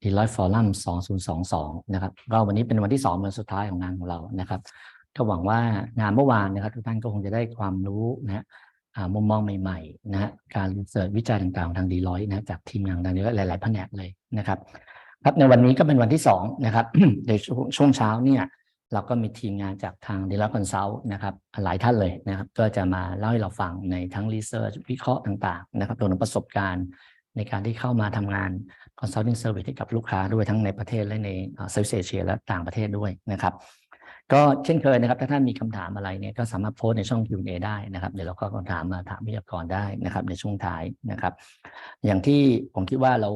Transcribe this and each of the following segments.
Deloitte Forum 2022นะครับก็วันนี้เป็นวันที่2วันสุดท้ายของงานของเรานะครับก็หวังว่างานเมื่อวานนะครับทุกท่านก็คงจะได้ความรู้นะมุมมองใหม่ๆนะการรีเสิร์ชวิจัยต่างๆทาง Deloitte นะจากทีมงานทางDeloitteหลายๆแผนกเลยนะครับครับในวันนี้ก็เป็นวันที่2นะครับ ในช่วงเช้าเนี่ยเราก็มีทีมงานจากทาง Deloitte Consult นะครับหลายท่านเลยนะครับก็จะมาเล่าให้เราฟังในทั้งรีเสิร์ชวิเคราะห์ต่างๆนะครับรวมถึงประสบการณ์ในการที่เข้ามาทำงาน consulting service ให้กับลูกค้าด้วยทั้งในประเทศและในSoutheast Asia และต่างประเทศด้วยนะครับก็เช่นเคยนะครับถ้าท่านมีคำถามอะไรเนี่ยก็สามารถโพสต์ในช่อง Q&A ได้นะครับเดี๋ยวเราก็คำถามมาถามวิทยากรได้นะครับในช่วงท้ายนะครับอย่างที่ผมคิดว่าเรา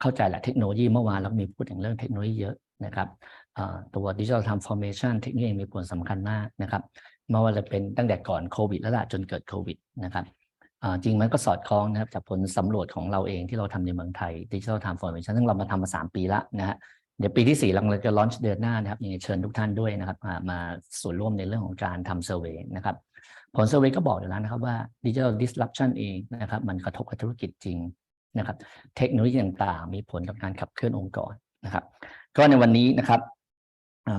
เข้าใจแหละเทคโนโลยีเมื่อวานเรามีพูดถึงเรื่องเทคโนโลยีเยอะนะครับตัว Digital Transformation เทคโนโลยีมีผลสำคัญมากนะครับไม่ว่าจะเป็นตั้งแต่ก่อนโควิดแล้วล่ะจนเกิดโควิดนะครับจริงมันก็สอดคล้องนะครับจากผลสำรวจของเราเองที่เราทำในเมืองไทย Digital Transformation ซึ่งเรามาทำมา3 ปีแล้วนะฮะเดี๋ยวปีที่4เราจะ launch เดือนหน้านะครับยังไงเชิญทุกท่านด้วยนะครับมาส่วนร่วมในเรื่องของการทำ survey นะครับผล survey ก็บอกอยู่แล้วนะครับว่า Digital Disruption เองนะครับมันกระทบกับธุรกิจจริงนะครับเทคโนโลยีต่างๆมีผลกับการขับเคลื่อนองค์กรนะครับก็ในวันนี้นะครับ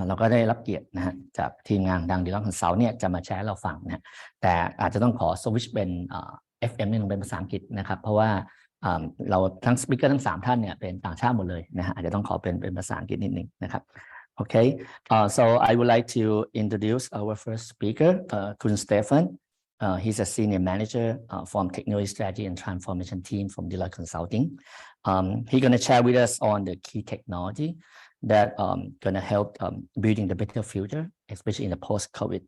เราก็ได้รับเกียรตินะฮะจากทีมงานดังDeloitte Consultเนี่ยจะมาแชร์เราฟังนะแต่อาจจะต้องขอสวิตช์เป็นFM นี่ลงเป็นภาษาอังกฤษนะครับเพราะว่าเราทั้งสปีกเกอร์ทั้ง3ท่านเนี่ยเป็นต่างชาติหมดเลยนะฮะอาจจะต้องขอเป็นภาษาอังกฤษนิดนึงนะครับ Okay so I would like to introduce our first speaker Kun Stefan he's a senior manager from technology strategy and transformation team from Deloitte Consulting he's going to share with us on the key technology that going to help building the better future especially in the post-COVID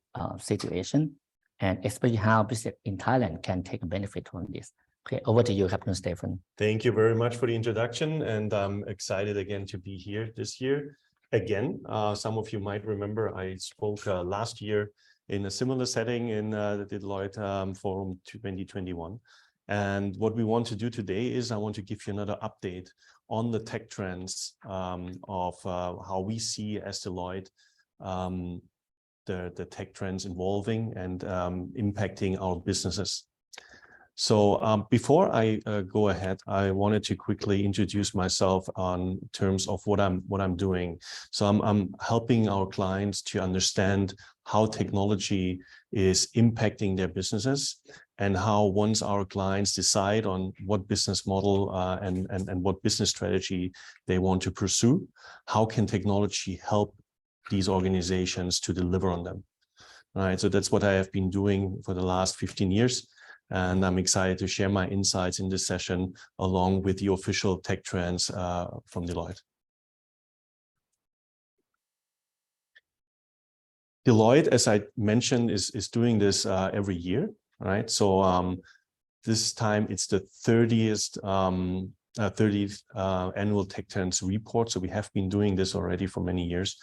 situation and especially how business in Thailand can take a benefit from this. Okay, over to you, Captain Stefan. Thank you very much for the introduction, and I'm excited again to be here this year. Again, some of you might remember I spoke last year in a similar setting in the Deloitte Forum 2021. And what we want to do today is I want to give you another update on the tech trends of how we see as Deloitte the tech trends evolving and impacting our businesses. So before I go ahead, I wanted to quickly introduce myself on terms of what I'm doing. So I'm helping our clients to understand how technology is impacting their businesses and how once our clients decide on what business model and what business strategy they want to pursue, how can technology help these organizations to deliver on them. All right, so that's what I have been doing for the last 15 years. And I'm excited to share my insights in this session along with the official tech trends from Deloitte. Deloitte, as I mentioned, is doing this every year, right? So this time it's the 30th annual Tech Trends report. So we have been doing this already for many years.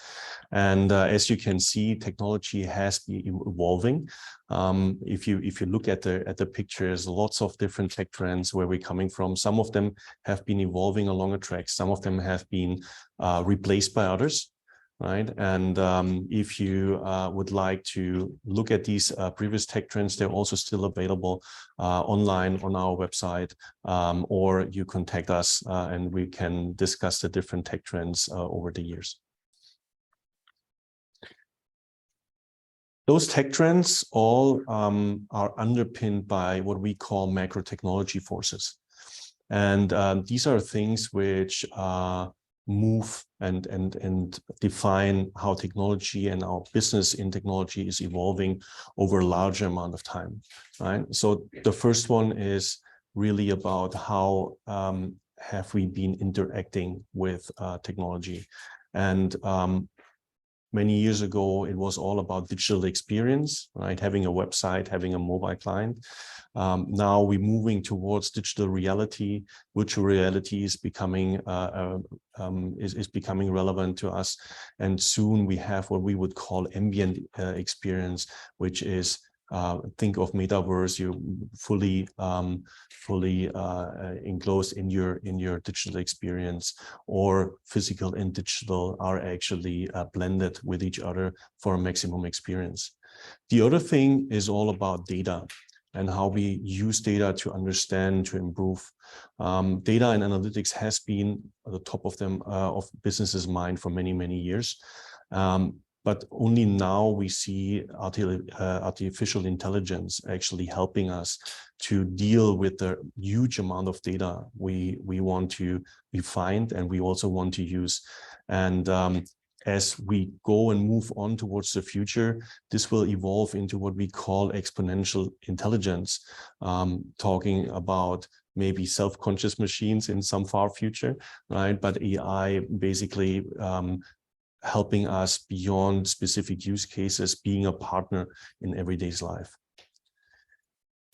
And as you can see, technology has been evolving. If you look at the pictures, lots of different tech trends where we're coming from. Some of them have been evolving along a track. Some of them have been replaced by others. Right. And if you would like to look at these previous tech trends, they're also still available online on our website, or you contact us and we can discuss the different tech trends over the years. Those tech trends all are underpinned by what we call macro technology forces. And these are things which move and define how technology and our business in technology is evolving over a larger amount of time, right? So the first one is really about how have we been interacting with technology. And many years ago, it was all about digital experience, right? Having a website, having a mobile client. Now we're moving towards digital reality. Virtual reality is becoming becoming relevant to us, and soon we have what we would call ambient experience, which is think of metaverse. You're fully enclosed in your digital experience, or physical and digital are actually blended with each other for a maximum experience. The other thing is all about data. and how we use data to understand, to improve. Data and analytics has been at the top of of businesses' mind for many, many years. But only now we see artificial intelligence actually helping us to deal with the huge amount of data we find and we also want to use. And as we go and move on towards the future, this will evolve into what we call exponential intelligence, talking about maybe self-conscious machines in some far future, right? But AI basically helping us beyond specific use cases, being a partner in everyday's life.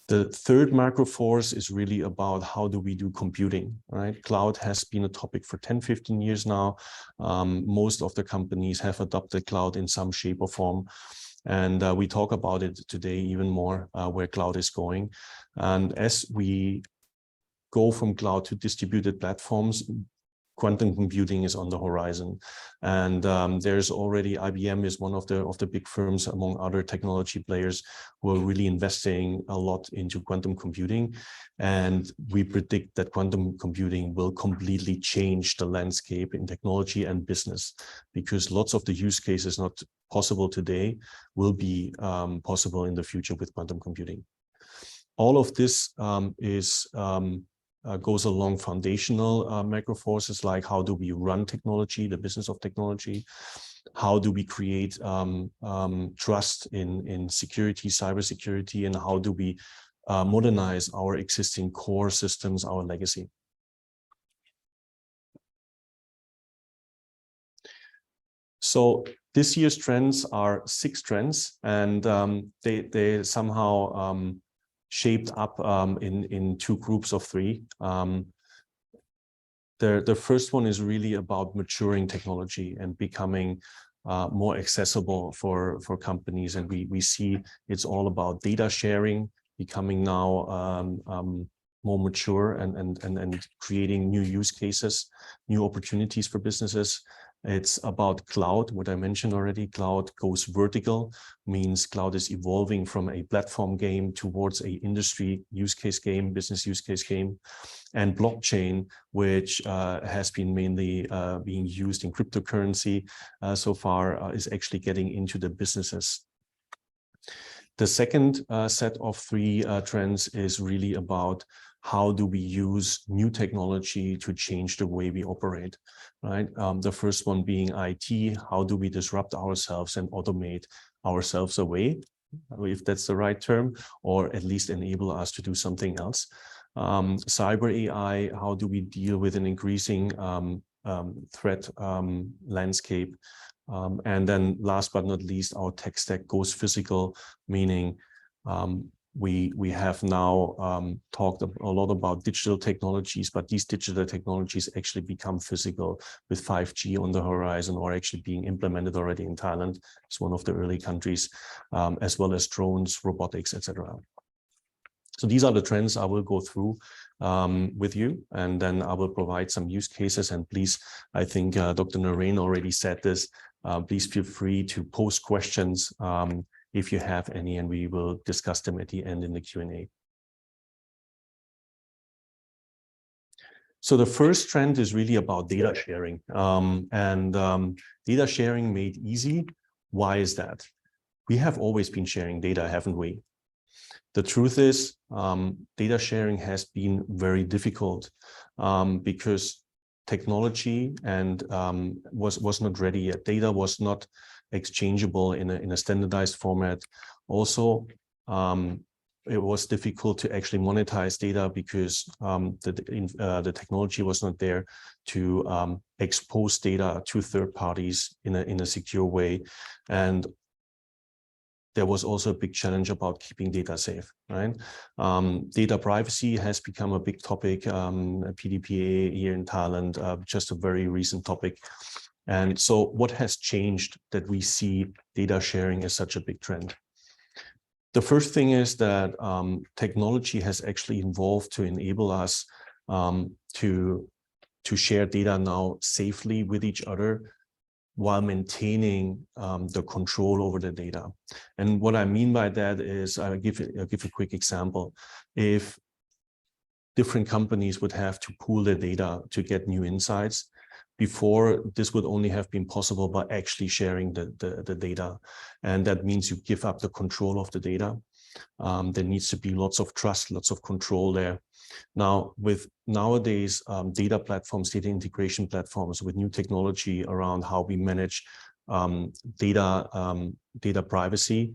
The third macro force is really about how do we do computing, right? Cloud has been a topic for 10, 15 years now. Most of the companies have adopted cloud in some shape or form. And we talk about it today even more, where cloud is going. And as we go from cloud to distributed platforms, quantum computing is on the horizon, and there's already IBM is one of the big firms among other technology players who are really investing a lot into quantum computing, and we predict that quantum computing will completely change the landscape in technology and business, because lots of the use cases not possible today will be possible in the future with quantum computing. All of this goes along foundational macro forces, like how do we run technology, the business of technology, how do we create trust in security, cybersecurity, and how do we modernize our existing core systems, our legacy. So this year's trends are 6 trends, and they somehow shaped up in 2 groups of 3. The first one is really about maturing technology and becoming more accessible for companies, and we see it's all about data sharing, becoming now more mature and creating new use cases, new opportunities for businesses. It's about cloud, what I mentioned already. Cloud goes vertical, means cloud is evolving from a platform game towards a industry use case game, business use case game. And blockchain, which has been mainly being used in cryptocurrency so far, is actually getting into the businesses. The second set of 3 trends is really about how do we use new technology to change the way we operate, right? The first one being IT. How do we disrupt ourselves and automate ourselves away, if that's the right term, or at least enable us to do something else? Cyber AI, how do we deal with an increasing threat landscape? And then last but not least, our tech stack goes physical, meaning we have now talked a lot about digital technologies, but these digital technologies actually become physical with 5G on the horizon, or actually being implemented already in Thailand. It's one of the early countries, as well as drones, robotics, etc. So these are the trends I will go through with you, and then I will provide some use cases. And please, I think Dr. Narain already said this, please feel free to post questions if you have any, and we will discuss them at the end in the Q&A. So the first trend is really about data sharing, data sharing made easy. Why is that? We have always been sharing data, haven't we? The truth is, data sharing has been very difficult because technology and was not ready yet. Data was not exchangeable in a standardized format. Also, it was difficult to actually monetize data because the technology was not there to expose data to third parties in a secure way. And there was also a big challenge about keeping data safe, right? Data privacy has become a big topic, PDPA here in Thailand, just a very recent topic. And so what has changed that we see data sharing as such a big trend? The first thing is that technology has actually evolved to enable us to share data now safely with each other while maintaining the control over the data. And what I mean by that is, I'll give a quick example. If different companies would have to pool their data to get new insights, before, this would only have been possible by actually sharing the data. And that means you give up the control of the data. There needs to be lots of trust, lots of control there. Now, with nowadays data platforms, data integration platforms, with new technology around how we manage data privacy,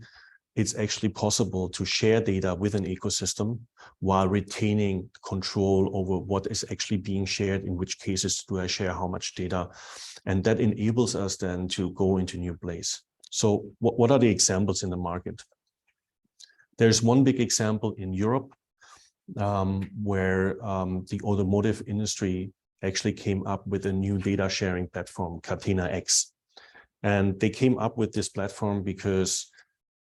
it's actually possible to share data with an ecosystem while retaining control over what is actually being shared, in which cases do I share how much data. And that enables us then to go into new place. So what are the examples in the market? There's one big example in Europe where the automotive industry actually came up with a new data sharing platform, Catena X. And they came up with this platform because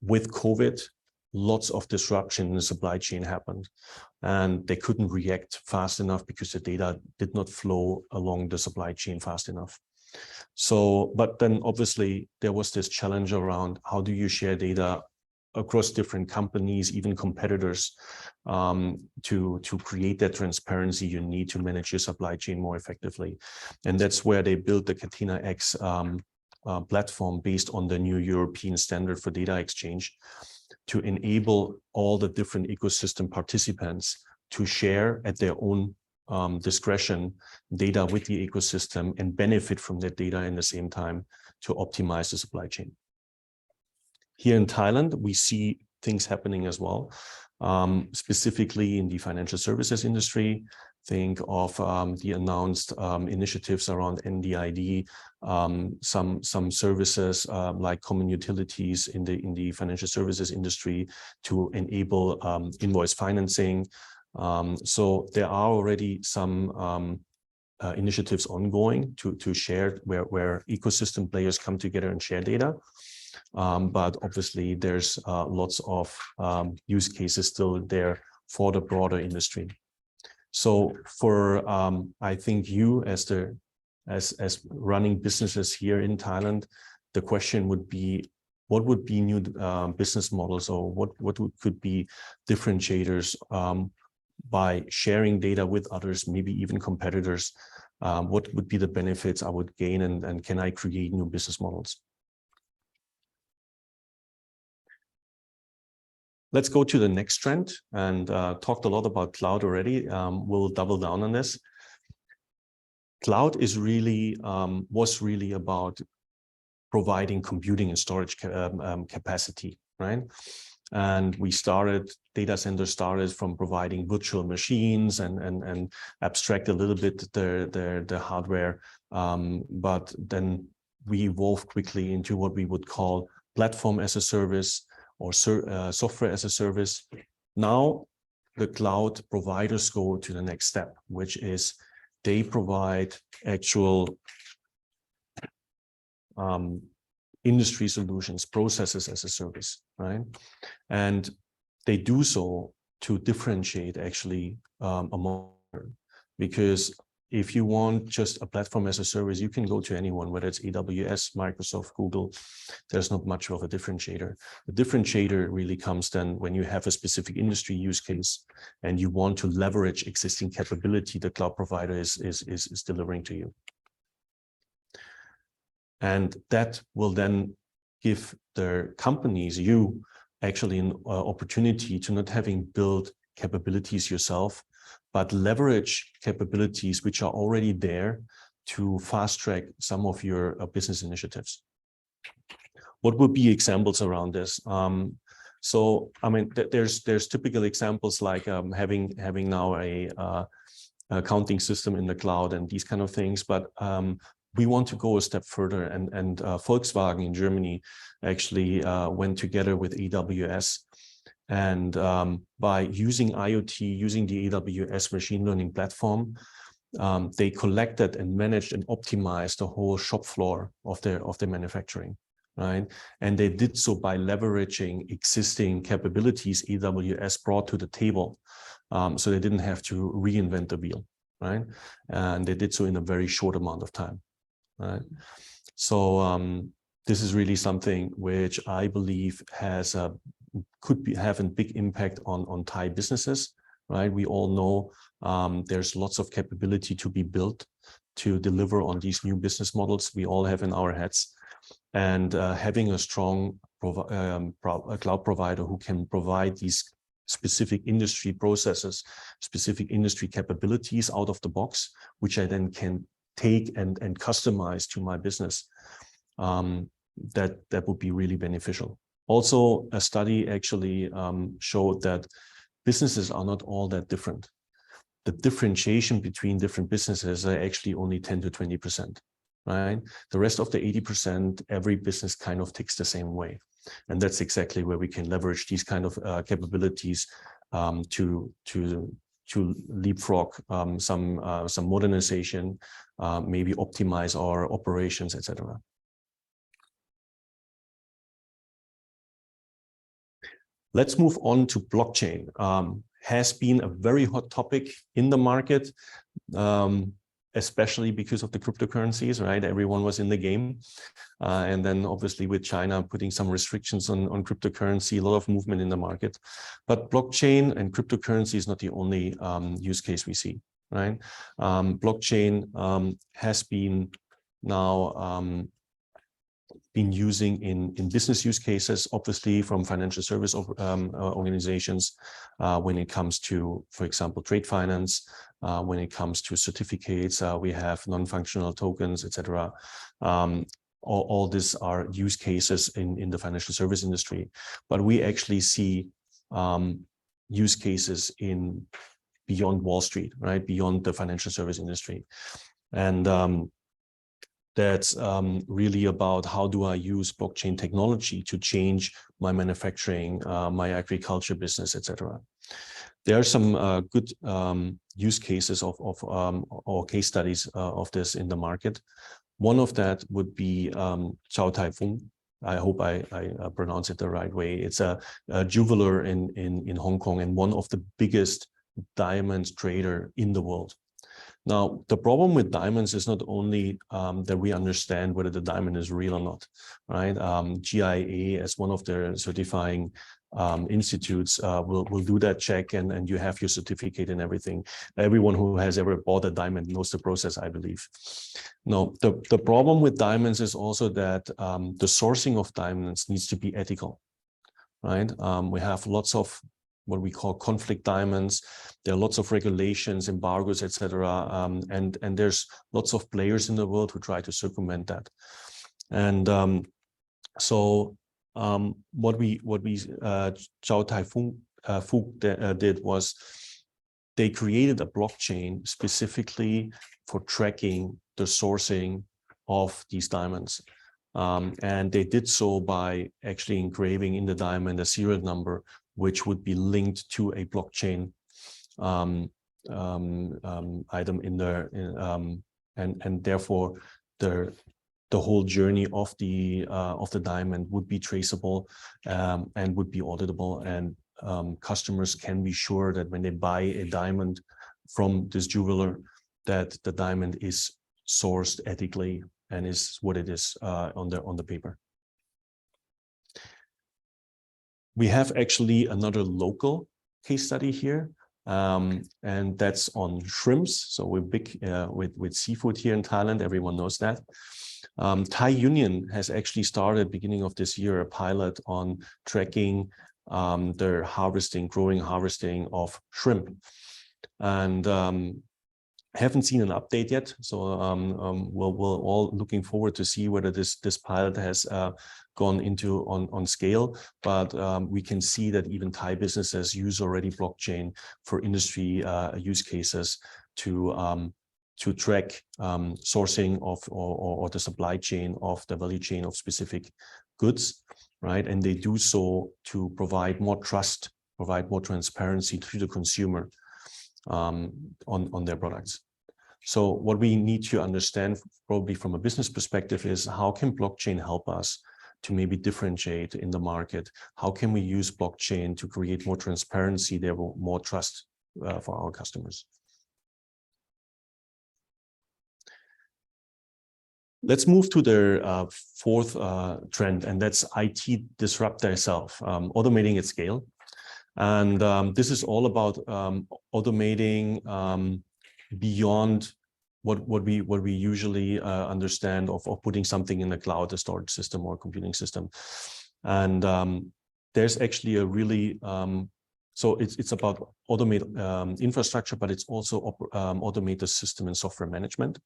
with COVID, lots of disruption in the supply chain happened, and they couldn't react fast enough because the data did not flow along the supply chain fast enough. So, but then obviously there was this challenge around how do you share data across different companies, even competitors, to create that transparency you need to manage your supply chain more effectively. And that's where they built the Catena X platform based on the new European standard for data exchange, to enable all the different ecosystem participants to share at their own discretion data with the ecosystem and benefit from that data in the same time to optimize the supply chain. Here in Thailand, we see things happening as well, specifically in the financial services industry. Think of the announced initiatives around NDID, some services like common utilities in the financial services industry to enable invoice financing. So there are already some initiatives ongoing to share where ecosystem players come together and share data. But obviously there's lots of use cases still there for the broader industry. So for I think you as running businesses here in Thailand, the question would be, what would be new business models, or what could be differentiators by sharing data with others, maybe even competitors? What would be the benefits I would gain, and can I create new business models? Let's go to the next trend, and talked a lot about cloud already. We'll double down on this. Cloud is really was really about providing computing and storage capacity, right? And data centers started from providing virtual machines and abstract a little bit the hardware, but then we evolved quickly into what we would call platform as a service, or software as a service. Now, the cloud providers go to the next step, which is they provide actual industry solutions, processes as a service, right? And they do so to differentiate actually among, because if you want just a platform as a service, you can go to anyone, whether it's AWS, Microsoft, Google. There's not much of a differentiator. The differentiator really comes then when you have a specific industry use case and you want to leverage existing capability the cloud provider is delivering to you. And that will then give the companies, you, actually an opportunity to not having built capabilities yourself, but leverage capabilities which are already there to fast track some of your business initiatives. What would be examples around this? So, I mean, there's typical examples like having now a accounting system in the cloud and these kind of things, but we want to go a step further, and Volkswagen in Germany actually went together with AWS. And by using IoT, using the AWS machine learning platform, they collected and managed and optimized the whole shop floor of their manufacturing, right? And they did so by leveraging existing capabilities AWS brought to the table. So they didn't have to reinvent the wheel, right? And they did so in a very short amount of time. right? So this is really something which I believe has have a big impact on Thai businesses, right? We all know there's lots of capability to be built to deliver on these new business models we all have in our heads, and having a strong cloud provider who can provide these specific industry processes, specific industry capabilities out of the box, which I then can take and customize to my business. That would be really beneficial. Also, a study actually showed that businesses are not all that different. The differentiation between different businesses are actually only 10 to 20%, right? The rest of the 80%, every business kind of ticks the same way. And that's exactly where we can leverage these kind of capabilities to leapfrog some modernization, maybe optimize our operations, etc. Let's move on to blockchain. Has been a very hot topic in the market, especially because of the cryptocurrencies, right? Everyone was in the game. And then obviously with China putting some restrictions on cryptocurrency, a lot of movement in the market. But blockchain and cryptocurrency is not the only use case we see, right? Blockchain has been now been using in business use cases, obviously from financial service organizations, when it comes to, for example, trade finance, when it comes to certificates, we have non-functional tokens, etc. All these are use cases in the financial service industry, but we actually see use cases in beyond Wall Street, right? Beyond the financial service industry. And that's really about how do I use blockchain technology to change my manufacturing, my agriculture business, etc. There are some good use cases or case studies of this in the market. One of that would be Chow Tai Fook. I hope I pronounce it the right way. It's a jeweler in Hong Kong and one of the biggest diamond trader in the world. Now, the problem with diamonds is not only that we understand whether the diamond is real or not, right? GIA, as one of their certifying institutes, will do that check, and you have your certificate and everything. Everyone who has ever bought a diamond knows the process, I believe. No, the problem with diamonds is also that the sourcing of diamonds needs to be ethical, right? We have lots of what we call conflict diamonds. There are lots of regulations, embargoes, etc. And there's lots of players in the world who try to circumvent that. And what Chow Tai Fook did was they created a blockchain specifically for tracking the sourcing of these diamonds. And they did so by actually engraving in the diamond a serial number, which would be linked to a blockchain item in there, and therefore the whole journey of the diamond would be traceable and would be auditable, and customers can be sure that when they buy a diamond from this jeweler, that the diamond is sourced ethically and is what it is on the paper. We have actually another local case study here, and that's on shrimps. So we're big with seafood here in Thailand. Everyone knows that. Thai Union has actually started beginning of this year a pilot on tracking their growing harvesting of shrimp, and haven't seen an update yet. So we're all looking forward to see whether this pilot has gone into on scale, but we can see that even Thai businesses use already blockchain for industry use cases to track sourcing of or the supply chain of the value chain of specific goods, right? And they do so to provide more trust, provide more transparency to the consumer on their products. So what we need to understand probably from a business perspective is how can blockchain help us to maybe differentiate in the market? How can we use blockchain to create more transparency, therefore more trust for our customers? Let's move to the fourth trend, and that's IT disrupt thyself, automating at scale. And this is all about automating beyond what we usually understand of putting something in the cloud, a storage system or computing system. And there's actually a really so it's about automate infrastructure, but it's also automate the system and software management.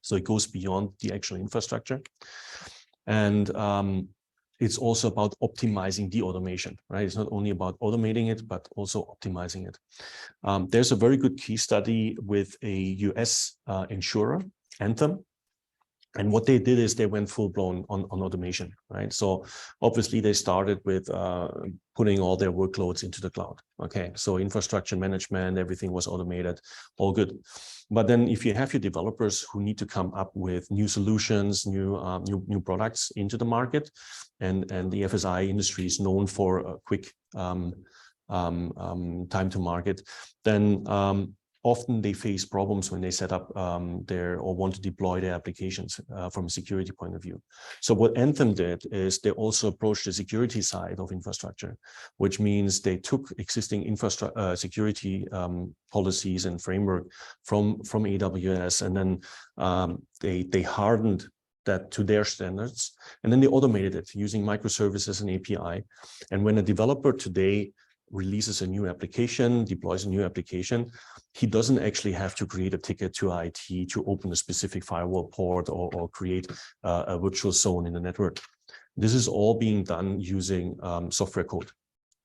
So it goes beyond the actual infrastructure, and it's also about optimizing the automation, right? It's not only about automating it, but also optimizing it. There's a very good case study with a US insurer, Anthem. And what they did is they went full blown on automation, right? So obviously they started with putting all their workloads into the cloud. Okay, so infrastructure management, everything was automated, all good. But then if you have your developers who need to come up with new solutions, new products into the market, and the FSI industry is known for a quick time to market, then often they face problems when they set up or want to deploy their applications from a security point of view. So what Anthem did is they also approached the security side of infrastructure, which means they took existing infrastructure security policies and framework from AWS, and then they hardened that to their standards, and then they automated it using microservices and API. And when a developer today releases a new application, deploys a new application, he doesn't actually have to create a ticket to IT to open a specific firewall port or create a virtual zone in the network. This is all being done using software code,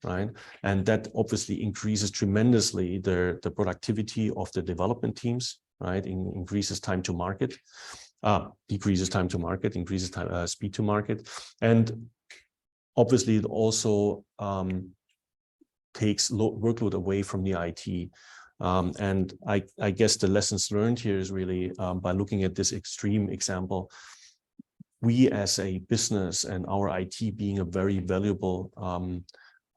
right? And that obviously increases tremendously the productivity of the development teams, right? Increases time to market, decreases time to market, increases speed to market. And obviously it also takes workload away from the IT. And I guess the lessons learned here is really by looking at this extreme example, we as a business and our IT being a very valuable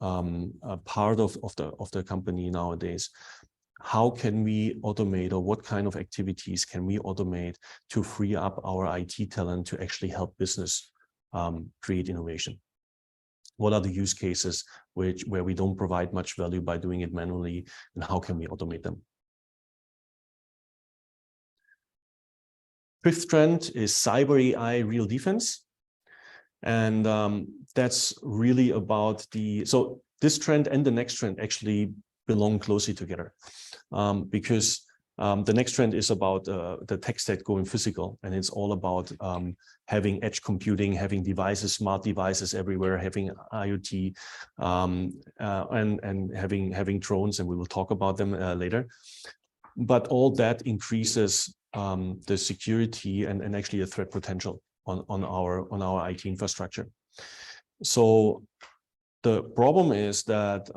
part of the company nowadays, how can we automate, or what kind of activities can we automate to free up our IT talent to actually help business create innovation? What are the use cases where we don't provide much value by doing it manually, and how can we automate them? Fifth trend is cyber AI real defense. And that's really about so this trend and the next trend actually belong closely together, because the next trend is about the tech stack going physical, and it's all about having edge computing, having devices, smart devices everywhere, having IoT, and having drones, and we will talk about them later. But all that increases the security and actually the threat potential on our IT infrastructure. So the problem is that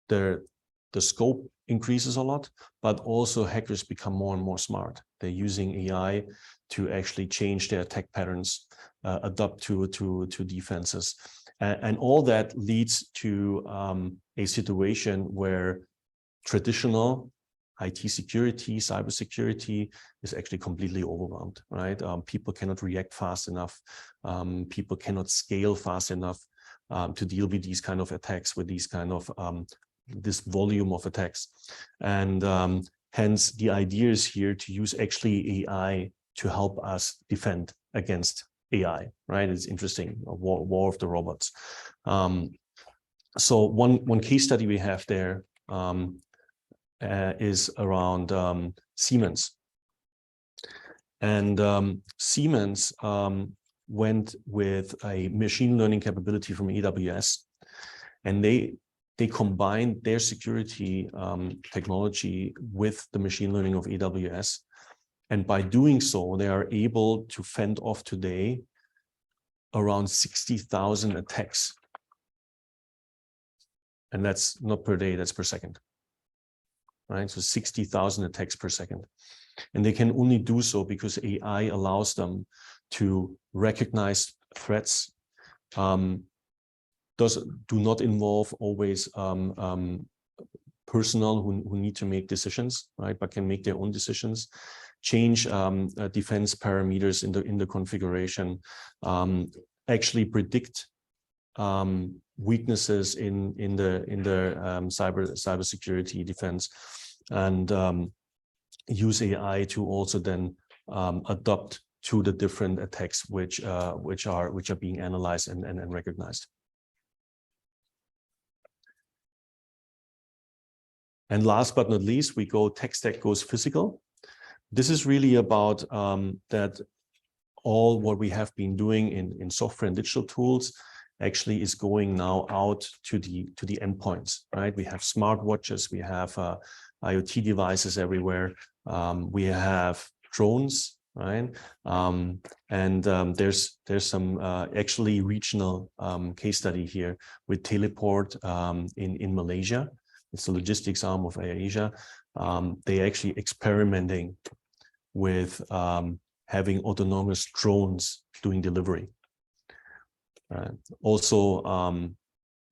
the scope increases a lot, but also hackers become more and more smart. They're using AI to actually change their attack patterns, adapt to defenses. And all that leads to a situation where traditional IT security, cybersecurity is actually completely overwhelmed, right? People cannot react fast enough. People cannot scale fast enough to deal with these kind of attacks, with these kind of this volume of attacks. And hence the idea is here to use actually AI to help us defend against AI, right? It's interesting, a war of the robots. So one case study we have there is around Siemens. And Siemens went with a machine learning capability from AWS, and they combined their security technology with the machine learning of AWS. And by doing so, they are able to fend off today around 60,000 attacks. And that's not per day, that's per second, right? So 60,000 attacks per second. And they can only do so because AI allows them to recognize threats, do not involve always personnel who need to make decisions, right? But can make their own decisions, change defense parameters in the configuration, actually predict weaknesses in the cybersecurity defense, and use AI to also then adopt to the different attacks which are being analyzed and recognized. And last but not least, we go tech stack goes physical. This is really about that all what we have been doing in software and digital tools actually is going now out to the endpoints, right? We have smartwatches, we have IoT devices everywhere, we have drones, right? There's some actually regional case study here with Teleport in Malaysia. It's the logistics arm of AirAsia. They actually experimenting with having autonomous drones doing delivery. Also,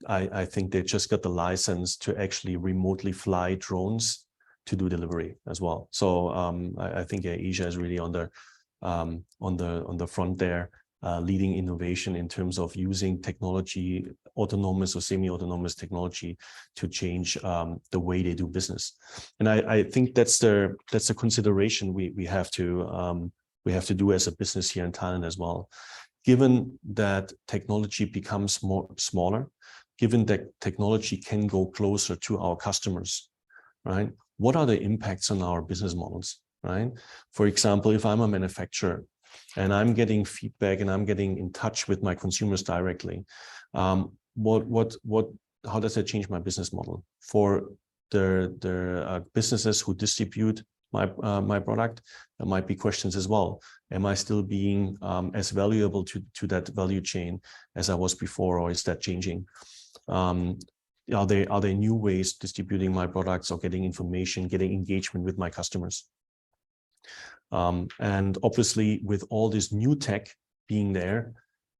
I think they just got the license to actually remotely fly drones to do delivery as well. So I think AirAsia is really on the front there, leading innovation in terms of using technology, autonomous or semi-autonomous technology, to change the way they do business. And I think that's a consideration we have to do as a business here in Thailand as well. Given that technology becomes smaller, given that technology can go closer to our customers, right? What are the impacts on our business models, right? For example, if I'm a manufacturer and I'm getting feedback and I'm getting in touch with my consumers directly, how does that change my business model? For the businesses who distribute my product, there might be questions as well. Am I still being as valuable to that value chain as I was before, or is that changing? Are there new ways distributing my products or getting information, getting engagement with my customers? And obviously, with all this new tech being there,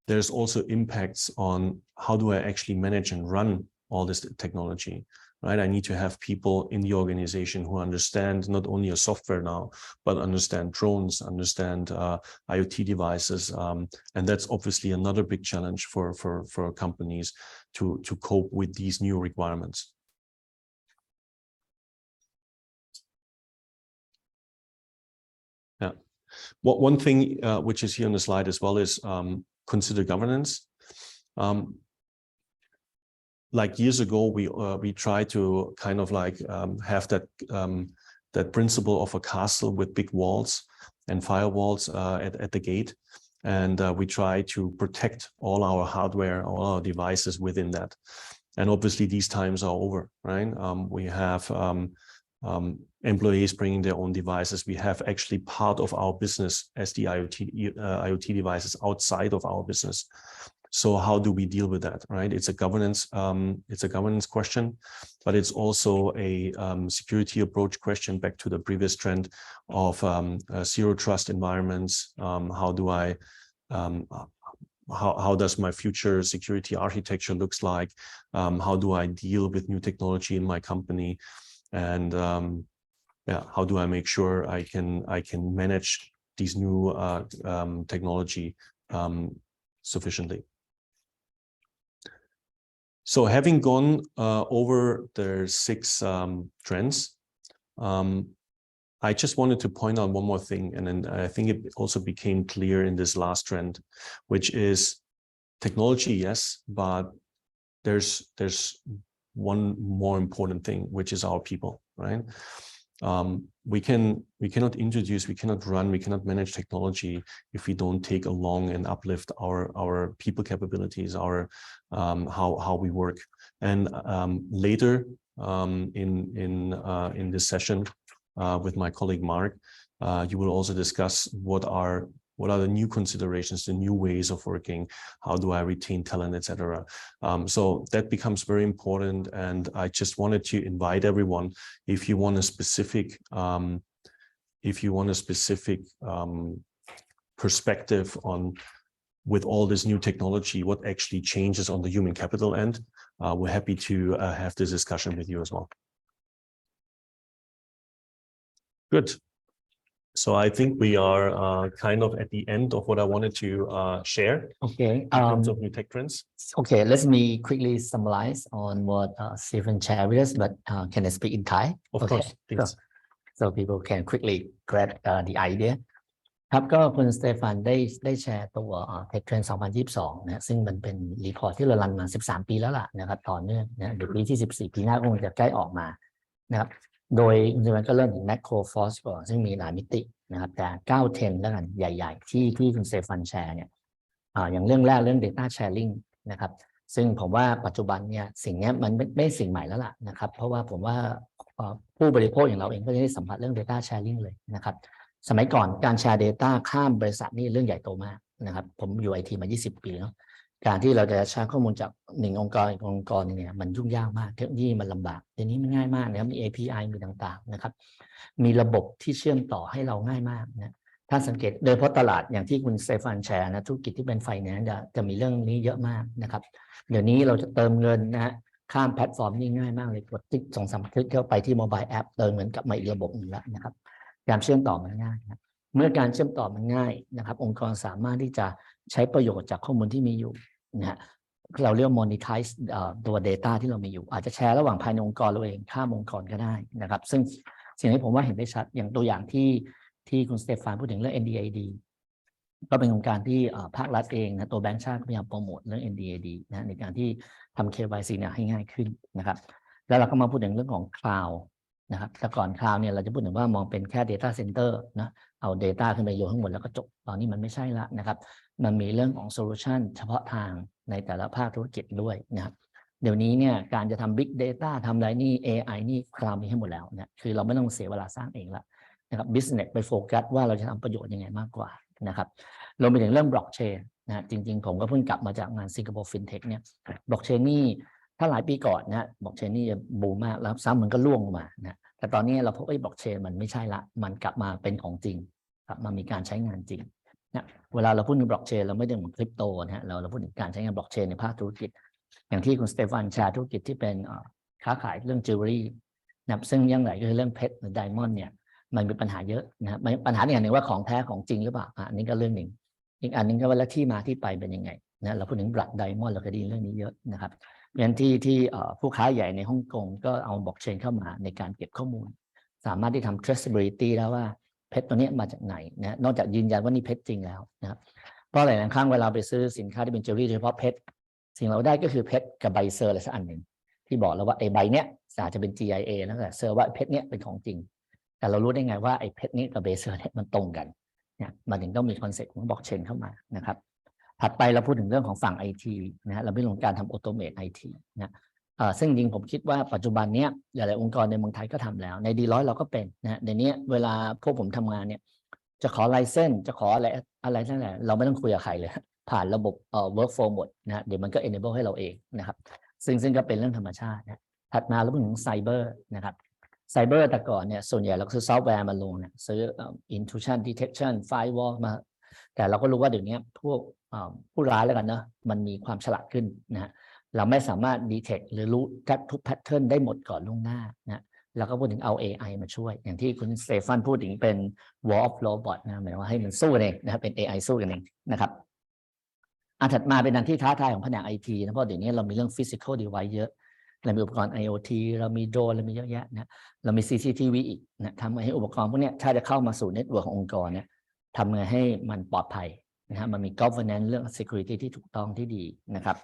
there's also impacts on how do I actually manage and run all this technology, right? I need to have people in the organization who understand not only a software now, but understand drones, understand IoT devices. And that's obviously another big challenge for companies to cope with these new requirements. Yeah. One thing which is here on the slide as well is consider governance. Like years ago, we tried to kind of like have that principle of a castle with big walls and firewalls at the gate, and we try to protect all our hardware, all our devices within that. And obviously, these times are over, right? We have employees bringing their own devices. We have actually part of our business as the IoT devices outside of our business. So how do we deal with that, right? It's a governance question, but it's also a security approach question, back to the previous trend of zero trust environments. How does my future security architecture looks like? How do I deal with new technology in my company? And how do I make sure I can manage these new technology sufficiently? So having gone over the 6 trends, I just wanted to point out one more thing, and then I think it also became clear in this last trend, which is technology, yes, but there's one more important thing, which is our people, right? We cannot introduce, we cannot run, we cannot manage technology if we don't take along and uplift our people capabilities, our how we work. And later in this session with my colleague Mark, you will also discuss what are the new considerations, the new ways of working, how do I retain talent, etc. So that becomes very important, and I just wanted to invite everyone, if you want a specific perspective on, with all this new technology, what actually changes on the human capital end, we're happy to have this discussion with you as well. Good. So I think we are kind of at the end of what I wanted to share Okay. in terms of new tech trends. Okay. Let me quickly summarize on what Stephen shared with us, but can I speak in Thai? Of Okay. course, please. So people can quickly grab the idea. ครับก็คุณสเตฟานได้แชร์ตัวTech Trend 2022นะซึ่งมันเป็นรีพอร์ตที่เรารันมา13ปีแล้วล่ะนะครับต่อเนื่องนะเดี๋ยวปีที่14ปีหน้าคงจะใกล้ออกมานะครับโดยคุณสเตฟานก็เริ่มถึง Macro Force ก่อนซึ่งมีหลายมิตินะครับแต่9 trend แล้วกันใหญ่ๆที่คุณสเตฟานแชร์เนี่ยอย่างเรื่องแรกเรื่อง data sharing นะครับซึ่งผมว่าปัจจุบันเนี่ยสิ่งนี้มันไม่สิ่งใหม่แล้วล่ะนะครับเพราะว่าผมว่าผู้บริโภคอย่างเราเองก็จะได้สัมผัสเรื่อง data sharing เลยนะครับสมัยก่อนการแชร์ Data ข้ามบริษัทนี่เรื่องใหญ่โตมากนะครับผมอยู่ IT มา20 ปีเนาะการที่เราจะแชร์ข้อมูลจาก1 องค์กรอีกองค์กรเนี่ยมันยุ่งยากมากเทคโนโลยีมันลำบากเดี๋ยวนี้มันง่ายมากนะครับมี API มีต่างๆนะครับมีระบบที่เชื่อมต่อให้เราง่ายมากนะท่านสังเกตโดยเฉพาะตลาดอย่างที่คุณสเตฟานแชร์นะธุรกิจที่เป็นไฟแนนซ์จะมีเรื่องนี้เยอะมากนะครับเดี๋ยวนี้เราจะเติมเงินนะฮะข้ามแพลตฟอร์มนี่ง่ายมากเลยกดติ๊ก2-3 คลิกเข้าไปที่โมบายแอปเติมเงินกลับมาอีกระบบหนึ่งแล้วนะครับการเชื่อมต่อมันง่ายนะเมื่อการเชื่อมต่อมันง่ายนะครับองค์กรสามารถที่จะใช้ประโยชน์จากข้อมูลที่มีอยู่นะฮะเราเรียก monetize ตัว data ที่เรามีอยู่อาจจะแชร์ระหว่างภายในองค์กรเราเองข้ามองค์กรก็ได้นะครับซึ่งสิ่งที่ผมว่าเห็นได้ชัดอย่างตัวอย่างที่คุณสเตฟานพูดถึงเรื่อง NDID ก็เป็นโครงการที่ภาครัฐเองนะตัวแบงก์ชาติพยายามโปรโมทเรื่อง NDID นะในการที่ทำ KYC เนี่ยให้ง่ายขึ้นนะครับแล้วเราก็มาพูดถึงเรื่องของ cloud นะครับแต่ก่อน cloud เนี่ยเราจะพูดถึงว่ามองเป็นแค่ data center นะเอา data ขึ้นไปโยนข้างบนแล้วก็จบตอนนี้มันไม่ใช่ละนะครับมันมีเรื่องของ solution เฉพาะทางในแต่ละภาคธุรกิจด้วยนะครับเดี๋ยวนี้เนี่ยการจะทำ big data ทำอะไรนี่ AI นี่ cloud มีให้หมดแล้วนะคือเราไม่ต้องเสียเวลาสร้างเองละนะครับ business ไปโฟกัสว่าเราจะทำประโยชน์ยังไงมากกว่านะครับรวมไปถึงเรื่อง blockchain นะจริงๆผมก็เพิ่งกลับมาจากงานสิงคโปร์ FinTech เนี่ย blockchain นี่ถ้าหลายปีก่อนนะ blockchain นี่บูมมากแล้วซ้ำมันก็ล่วงมานะแต่ตอนนี้เราพบว่า blockchain มันไม่ใช่ละมันกลับมาเป็นของจริงครับมันมีการใช้งานจริงนะเวลาเราพูดถึง blockchain เราไม่ได้เหมือนคริปโตนะฮะเราพูดถึงการใช้งาน blockchain ในภาคธุรกิจอย่างที่คุณสเตฟานแชร์ธุรกิจที่เป็นค้าขายเรื่องจิวเวลรี่นะซึ่งยังไงก็คือเรื่องเพชรหรือไดมอนด์เนี่ยมันมีปัญหาเยอะนะปัญหาอย่างหนึ่งว่าของแท้ของจริงหรือเปล่าอันนี้ก็เรื่องหนึ่งอีกอันนึงก็ว่าแล้วที่มาที่ไปเป็นยังไงนะเราพูดถึงบลัดไดมอนด์เราเคยได้ยินเรื่องนี้เยอะนะครับงั้นที่ผู้ค้าใหญ่ในฮ่องกงก็เอาบล็อกเชนเข้ามาในการเก็บข้อมูลสามารถที่ทำ traceability แล้วว่าเพชรตัวนี้มาจากไหนนะนอกจากยืนยันว่านี่เพชรจริงแล้วนะครับเพราะหลายๆครั้งเวลาไปซื้อสินค้าที่เป็นจิวเวลรี่โดยเฉพาะเพชรสิ่งเราได้ก็คือเพชรกับใบเซอร์อะไรสักอันหนึ่งที่บอกแล้วว่าไอ้ใบเนี้ยอาจจะเป็น GIA นะแต่เซอร์ว่าเพชรเนี้ยเป็นของจริงแต่เรารู้ได้ไงว่าไอ้เพชรนี้กับใบเซอร์เนี่ยมันตรงกันเนี่ยมันถึงต้องมีคอนเซ็ปต์ของบล็อกเชนเข้ามานะครับถัดไปเราพูดถึงเรื่องของฝั่ง IT นะฮะเราไม่ลงการทำออโตเมต IT นะซึ่งจริงผมคิดว่าปัจจุบันนี้หลายๆองค์กรในเมืองไทยก็ทำแล้วใน Deloitte เราก็เป็นนะเดี๋ยวนี้เวลาพวกผมทำงานเนี่ยจะขอไลเซนส์จะขออะไรทั้งหลายเราไม่ต้องคุยกับใครเลยผ่านระบบworkflow หมดนะเดี๋ยวมันก็ enable ให้เราเองนะครับซึ่งก็เป็นเรื่องธรรมชาตินะถัดมาเราพูดถึงไซเบอร์นะครับไซเบอร์แต่ก่อนเนี่ยส่วนใหญ่เราซื้อซอฟต์แวร์มาลงเนี่ยซื้อ intrusion detection firewall มาแต่เราก็รู้ว่าเดี๋ยวนี้พวกผู้ร้ายแล้วกันเนาะมันมีความฉลาดขึ้นนะเราไม่สามารถ detect หรือรู้ทุก pattern ได้หมดก่อนล่วงหน้านะแล้วก็พูดถึงเอา AI มาช่วยอย่างที่คุณสเตฟานพูดถึงเป็น war of robot นะหมายว่าให้มันสู้กันเองนะครับเป็น AI สู้กันเองนะครับถัดมาเป็นอันที่ท้าทายของแผนก IT นะเพราะเดี๋ยวนี้เรามีเรื่อง physical device เยอะเรามีอุปกรณ์ IoT เรามีโดรนเรามีเยอะแยะนะเรามี CCTV อีกนะทำให้อุปกรณ์พวกนี้ถ้าจะเข้ามาสู่เน็ตเวิร์กขององค์กรเนี่ยทำไงให้มันปลอดภัยนะฮะมันมี governance เรื่อง security ที่ถูกต้องที่ดีนะครับ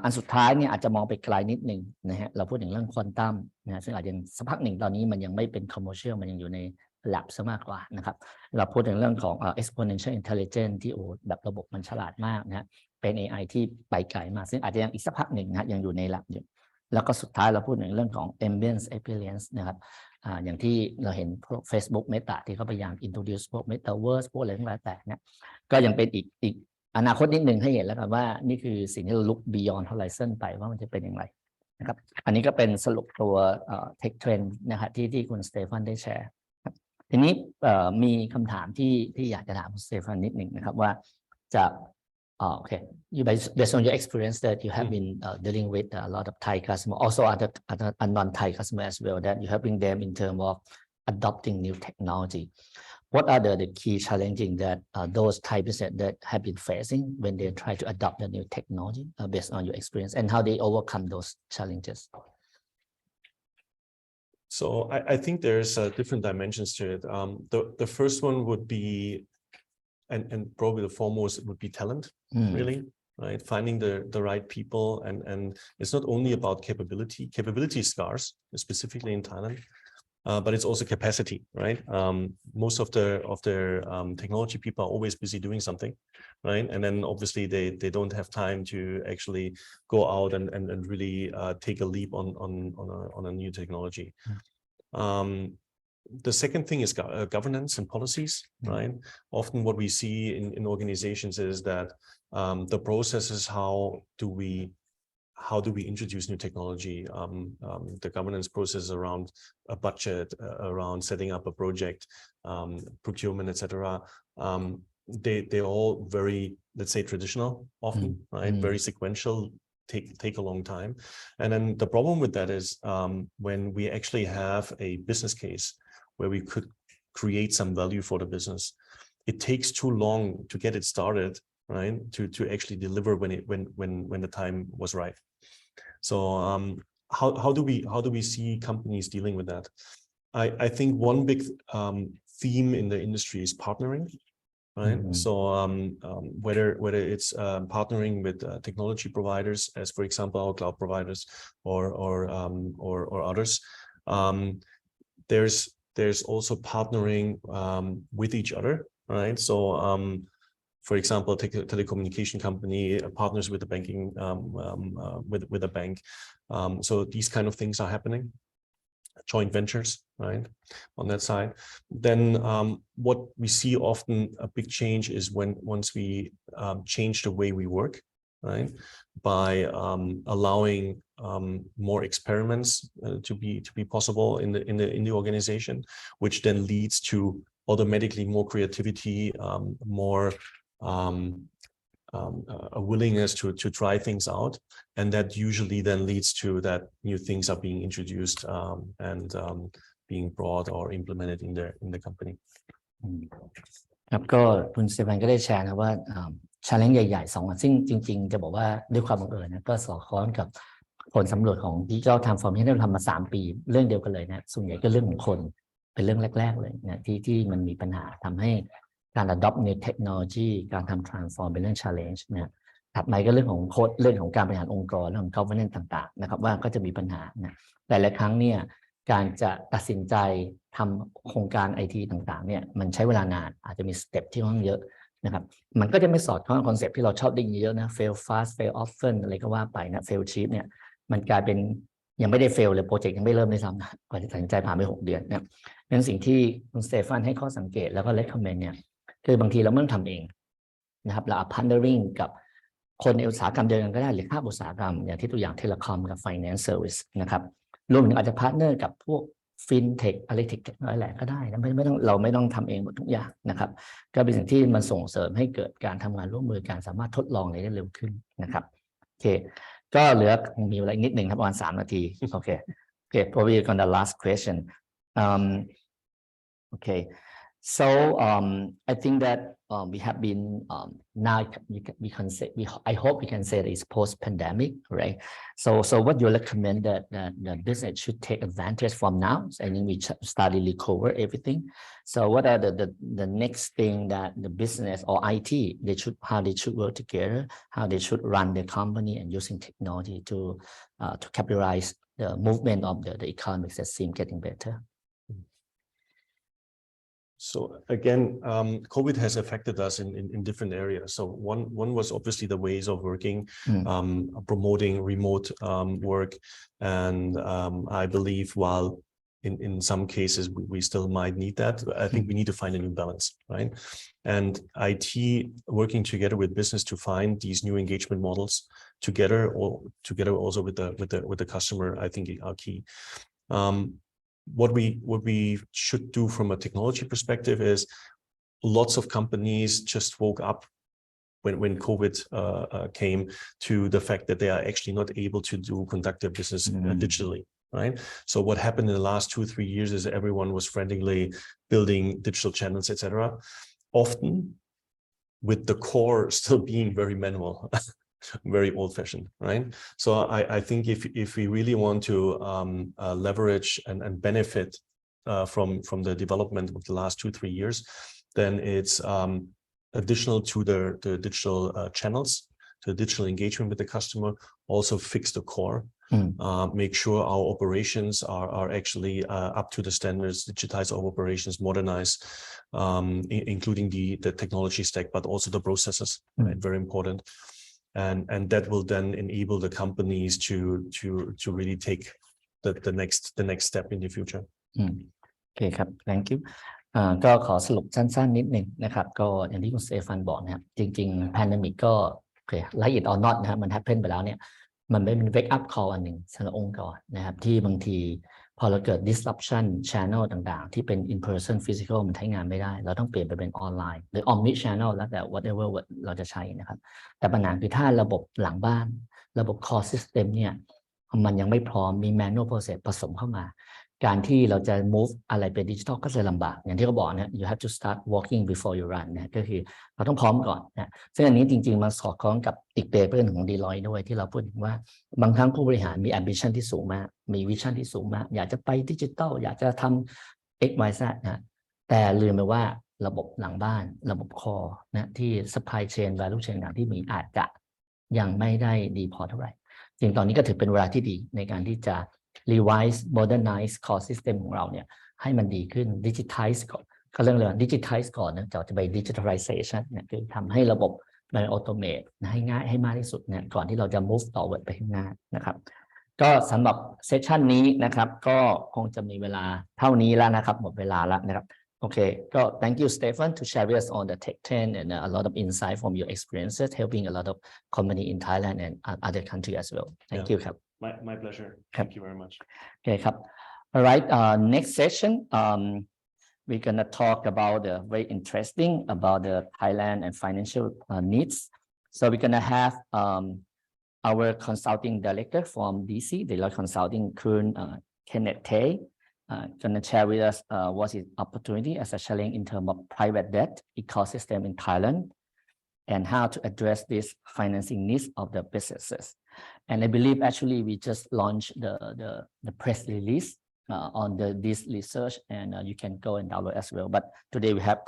อันสุดท้ายเนี่ยอาจจะมองไปไกลนิดนึงนะฮะเราพูดถึงเรื่องควอนตัมนะซึ่งอาจจะสักพักหนึ่งตอนนี้มันยังไม่เป็น commercial มันยังอยู่ใน lab ซะมากกว่านะครับเราพูดถึงเรื่องของexponential intelligence ที่แบบระบบมันฉลาดมากนะเป็น AI ที่ไปไกลมากซึ่งอาจจะยังอีกสักพักหนึ่งนะยังอยู่ใน lab อยู่แล้วก็สุดท้ายเราพูดถึงเรื่องของ ambience experience นะครับอย่างที่เราเห็นพวก Facebook Meta ที่เขาพยายาม introduce พวก Metaverse พวกอะไรทั้งหลายแต่เนี่ยก็ยังเป็นอีกอนาคตนิดหนึ่งให้เห็นแล้วกันว่านี่คือสิ่งที่เรา look beyond horizon ไปว่ามันจะเป็นอย่างไรนะครับอันนี้ก็เป็นสรุปตัวtech trend นะครับที่คุณสเตฟานได้แชร์ทีนี้มีคำถามที่อยากจะถามคุณสเตฟานนิดหนึ่งนะครับว่าจะokay. Based on your experience that you have been dealing with a lot of Thai customers, also other non-Thai customers as well, that you helping them in terms of adopting new technology. what are the key challenges that those Thai business that have been facing when they try to adopt the new technology based on your experience, and how they overcome those challenges? So I think there's different dimensions to it. The first one would be, and probably the foremost would be talent, really, right? Finding the right people, and it's not only about capability. Capability is scarce, specifically in Thailand. But it's also capacity, right? Most of their technology people are always busy doing something, right? And then obviously they don't have time to actually go out and really take a leap on a new technology. The second thing is governance and policies, right? Often what we see in organizations is that the process is how do we introduce new technology, the governance process around a budget, around setting up a project, procurement, etc. They're all very, let's say, traditional often, right? Very sequential, take a long time. And then the problem with that is when we actually have a business case where we could create some value for the business, it takes too long to get it started, right? To actually deliver when the time was right. So how do we see companies dealing with that? I think one big theme in the industry is partnering, right? So whether it's partnering with technology providers, as for example our cloud providers or others, there's also partnering with each other, right? So for example, take a telecommunication company partners with the banking with a bank. So these kind of things are happening. Joint ventures, right, on that side. Then what we see often a big change is once we change the way we work, right, by allowing more experiments to be possible in the organization, which then leads to automatically more creativity, more a willingness to try things out, and that usually then leads to that new things are being introduced and being brought or implemented in the company. ครับก็คุณสเตฟานก็ได้แชร์นะว่าchallenge ใหญ่ๆ2อันซึ่งจริงๆจะบอกว่าด้วยความบังเอิญนะก็สอดคล้องกับผลสำรวจของ Digital Transformation ที่เราทำมา3 ปีเรื่องเดียวกันเลยนะส่วนใหญ่ก็เรื่องของคนเป็นเรื่องแรกๆเลยนะที่มันมีปัญหาทำให้การ adopt new technology การทำ transform เป็นเรื่อง challenge นะถัดไปก็เรื่องของโค้ดเรื่องของการบริหารองค์กรเรื่องของ governance ต่างๆนะครับว่าก็จะมีปัญหานะหลายๆครั้งเนี่ยการจะตัดสินใจทำโครงการ IT ต่างๆเนี่ยมันใช้เวลานานอาจจะมีสเต็ปที่ค่อนข้างเยอะนะครับมันก็จะไม่สอดคล้องกับคอนเซ็ปต์ที่เราชอบได้ยินเยอะนะ fail fast fail often อะไรก็ว่าไปนะ fail cheap เนี่ยมันกลายเป็นยังไม่ได้ fail เลยโปรเจกต์ยังไม่เริ่มเลยซ้ำนะก่อนจะตัดสินใจผ่านไป6 เดือนนะเป็นสิ่งที่คุณสเตฟานให้ข้อสังเกตแล้วก็ recommend เนี่ยคือบางทีเราไม่ต้องทำเองนะครับเรา partnering กับคนในอุตสาหกรรมเดียวกันก็ได้หรือภาคอุตสาหกรรมอย่างที่ตัวอย่างเทเลคอมกับ finance service นะครับรวมถึงอาจจะพาร์ทเนอร์กับพวก fintech อะไรเทคน้อยแหละก็ได้นะไม่ต้องเราไม่ต้องทำเองหมดทุกอย่างนะครับก็เป็นสิ่งที่มันส่งเสริมให้เกิดการทำงานร่วมมือการสามารถทดลองอะไรได้เร็วขึ้นนะครับโอเคก็เหลือมีเวลาอีกนิดหนึ่งครับประมาณ3 นาทีโอเค probably on the last question okay so I think that we have been now we can say I hope we can say that it's post-pandemic, right? So what you recommend that the business should take advantage from now? I think we started to cover everything. So what are the next thing that the business or IT how they should work together, how they should run the company and using technology to capitalize the movement of the economics that seem getting better. So again, COVID has affected us in different areas. So one was obviously the ways of working, promoting remote work, and I believe while in some cases we still might need that, I think we need to find a new balance, right? And IT working together with business to find these new engagement models together, or together also with the customer, I think are key. What we should do from a technology perspective is lots of companies just woke up when COVID came to the fact that they are actually not able to conduct their business digitally, right? So what happened in the last 2-3 years is everyone was frantically building digital channels, etc. Often with the core still being very manual, very old-fashioned, right? So I think if we really want to leverage and benefit from the development of the last 2-3 years, then it's additional to the digital channels, to the digital engagement with the customer, also fix the core. Make sure our operations are actually up to the standards, digitize our operations, modernize, including the technology stack, but also the processes, right? Very important. And that will then enable the companies to really take the next step in the future. โอเคครับ thank you ก็ขอสรุปสั้นๆนิดหนึ่งนะครับก็อย่างที่คุณสเตฟานบอกนะครับจริงๆ pandemic ก็โอเค like it or not นะครับมัน happen ไปแล้วเนี่ยมันเป็น wake up call อันหนึ่งสำหรับองค์กรนะครับที่บางทีพอเราเกิด disruption channel ต่างๆที่เป็น in person physical มันใช้งานไม่ได้เราต้องเปลี่ยนไปเป็นออนไลน์หรือ omni channel แล้วแต่ whatever เราจะใช้นะครับแต่ปัญหาคือถ้าระบบหลังบ้านระบบ core system เนี่ยมันยังไม่พร้อมมี manual process ผสมเข้ามาการที่เราจะ move อะไรเป็นดิจิทัลก็จะลำบากอย่างที่เขาบอกนะ you have to start walking before you run นะก็คือเราต้องพร้อมก่อนนะซึ่งอันนี้จริงๆมันสอดคล้องกับอีกเปเปอร์ของ Deloitte ด้วยที่เราพูดถึงว่าบางครั้งผู้บริหารมี ambition ที่สูงมากมี vision ที่สูงมากอยากจะไปดิจิทัลอยากจะทำ XYZ นะแต่ลืมไปว่าระบบหลังบ้านระบบ core นะที่ supply chain value chain ต่างที่มีอาจจะยังไม่ได้ดีพอเท่าไหร่จริงตอนนี้ก็ถือเป็นเวลาที่ดีในการที่จะrevise modernize core system ของเราเนี่ยให้มันดีขึ้น digitize ก่อนเขาเรื่องอะไร digitize ก่อนนะจะไป digitalization เนี่ยคือทำให้ระบบมัน automate นะให้ง่ายให้มากที่สุดเนี่ยก่อนที่เราจะ move forward ไปข้างหน้านะครับก็สำหรับเซสชันนี้นะครับก็คงจะมีเวลาเท่านี้แล้วนะครับหมดเวลาแล้วนะครับโอเคก็ thank you Stephen to share with us on the Tech 10 and a lot of insight from your experiences helping a lot of company in Thailand and other country as well thank you ครับMy pleasure. Thank you very much. Okay, all right. Next session, we're gonna talk about the very interesting about the Thailand and financial needs. So we're gonna have our consulting director from DC, Deloitte Consulting, Kenneth Tay, gonna share with us what is opportunity as a challenge in terms of private debt ecosystem in Thailand, and how to address this financing needs of the businesses. And I believe actually we just launched the press release on this research, and you can go and download as well. But today we have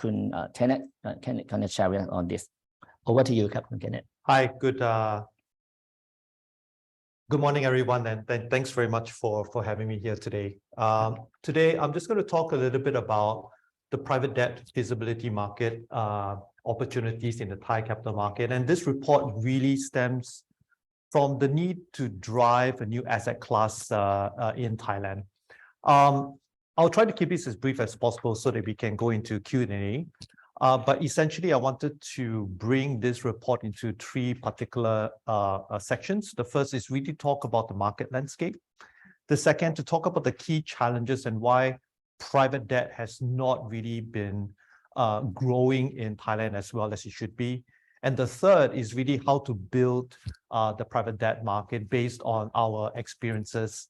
Kenneth can share with us on this. Over to you, Captain Kenneth. Hi, good morning, everyone, and thanks very much for having me here today. Today, I'm just going to talk a little bit about the private debt feasibility market opportunities in the Thai capital market, and this report really stems from the need to drive a new asset class in Thailand. I'll try to keep this as brief as possible so that we can go into Q&A. But essentially, I wanted to bring this report into 3 particular sections. The first is really talk about the market landscape. The second, to talk about the key challenges and why private debt has not really been growing in Thailand as well as it should be. And the third is really how to build the private debt market based on our experiences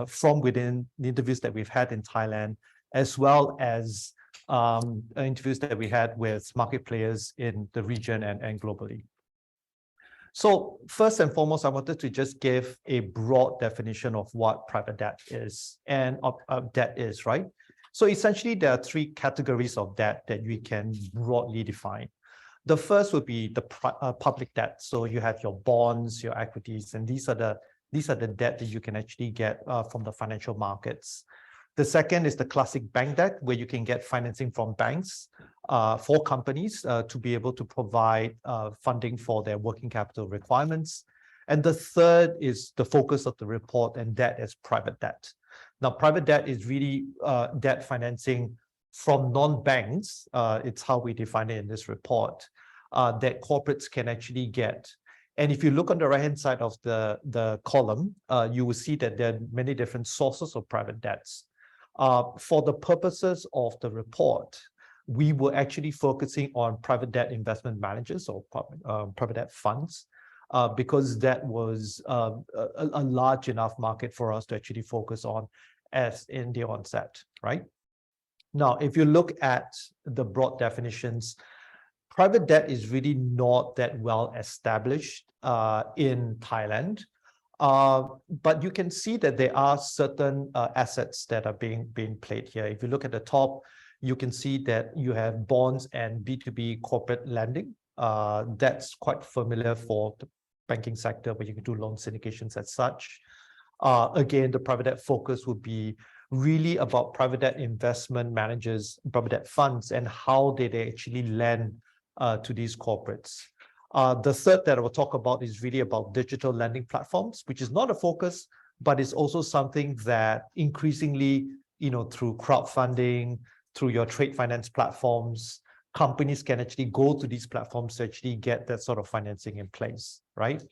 from within the interviews that we've had in Thailand, as well as interviews that we had with market players in the region and globally. So first and foremost, I wanted to just give a broad definition of what private debt is and debt is, right? So essentially, there are 3 categories of debt that we can broadly define. The first would be the public debt. So you have your bonds, your equities, and these are the debt that you can actually get from the financial markets. The second is the classic bank debt, where you can get financing from banks for companies to be able to provide funding for their working capital requirements. And the third is the focus of the report, and that is private debt. Now, private debt is really debt financing from non-banks. It's how we define it in this report, that corporates can actually get. And if you look on the right-hand side of the column, you will see that there are many different sources of private debts. For the purposes of the report, we were actually focusing on private debt investment managers or private debt funds, because that was a large enough market for us to actually focus on as in the onset, right? Now, if you look at the broad definitions, private debt is really not that well established in Thailand. But you can see that there are certain assets that are being played here. If you look at the top, you can see that you have bonds and B2B corporate lending. That's quite familiar for the banking sector, where you can do loan syndications as such. Again, the private debt focus would be really about private debt investment managers, private debt funds, and how they actually lend to these corporates. The third that I will talk about is really about digital lending platforms, which is not a focus, but it's also something that increasingly, through crowdfunding, through your trade finance platforms, companies can actually go to these platforms to actually get that sort of financing in place, right?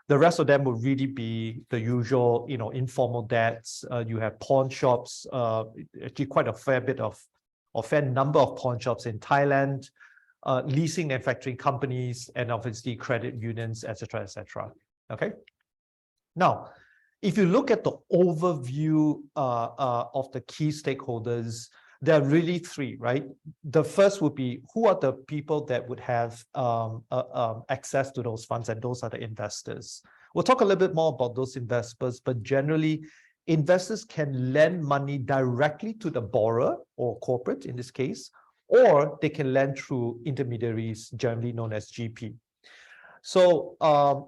The rest of them will really be the usual, informal debts. You have pawn shops, actually quite a fair number of pawn shops in Thailand, leasing and factoring companies, and obviously credit unions, etc., etc. Okay. Now, if you look at the overview of the key stakeholders, there are really three, right? The first would be, who are the people that would have access to those funds, and those are the investors. We'll talk a little bit more about those investors, but generally, investors can lend money directly to the borrower or corporate in this case, or they can lend through intermediaries, generally known as GP. So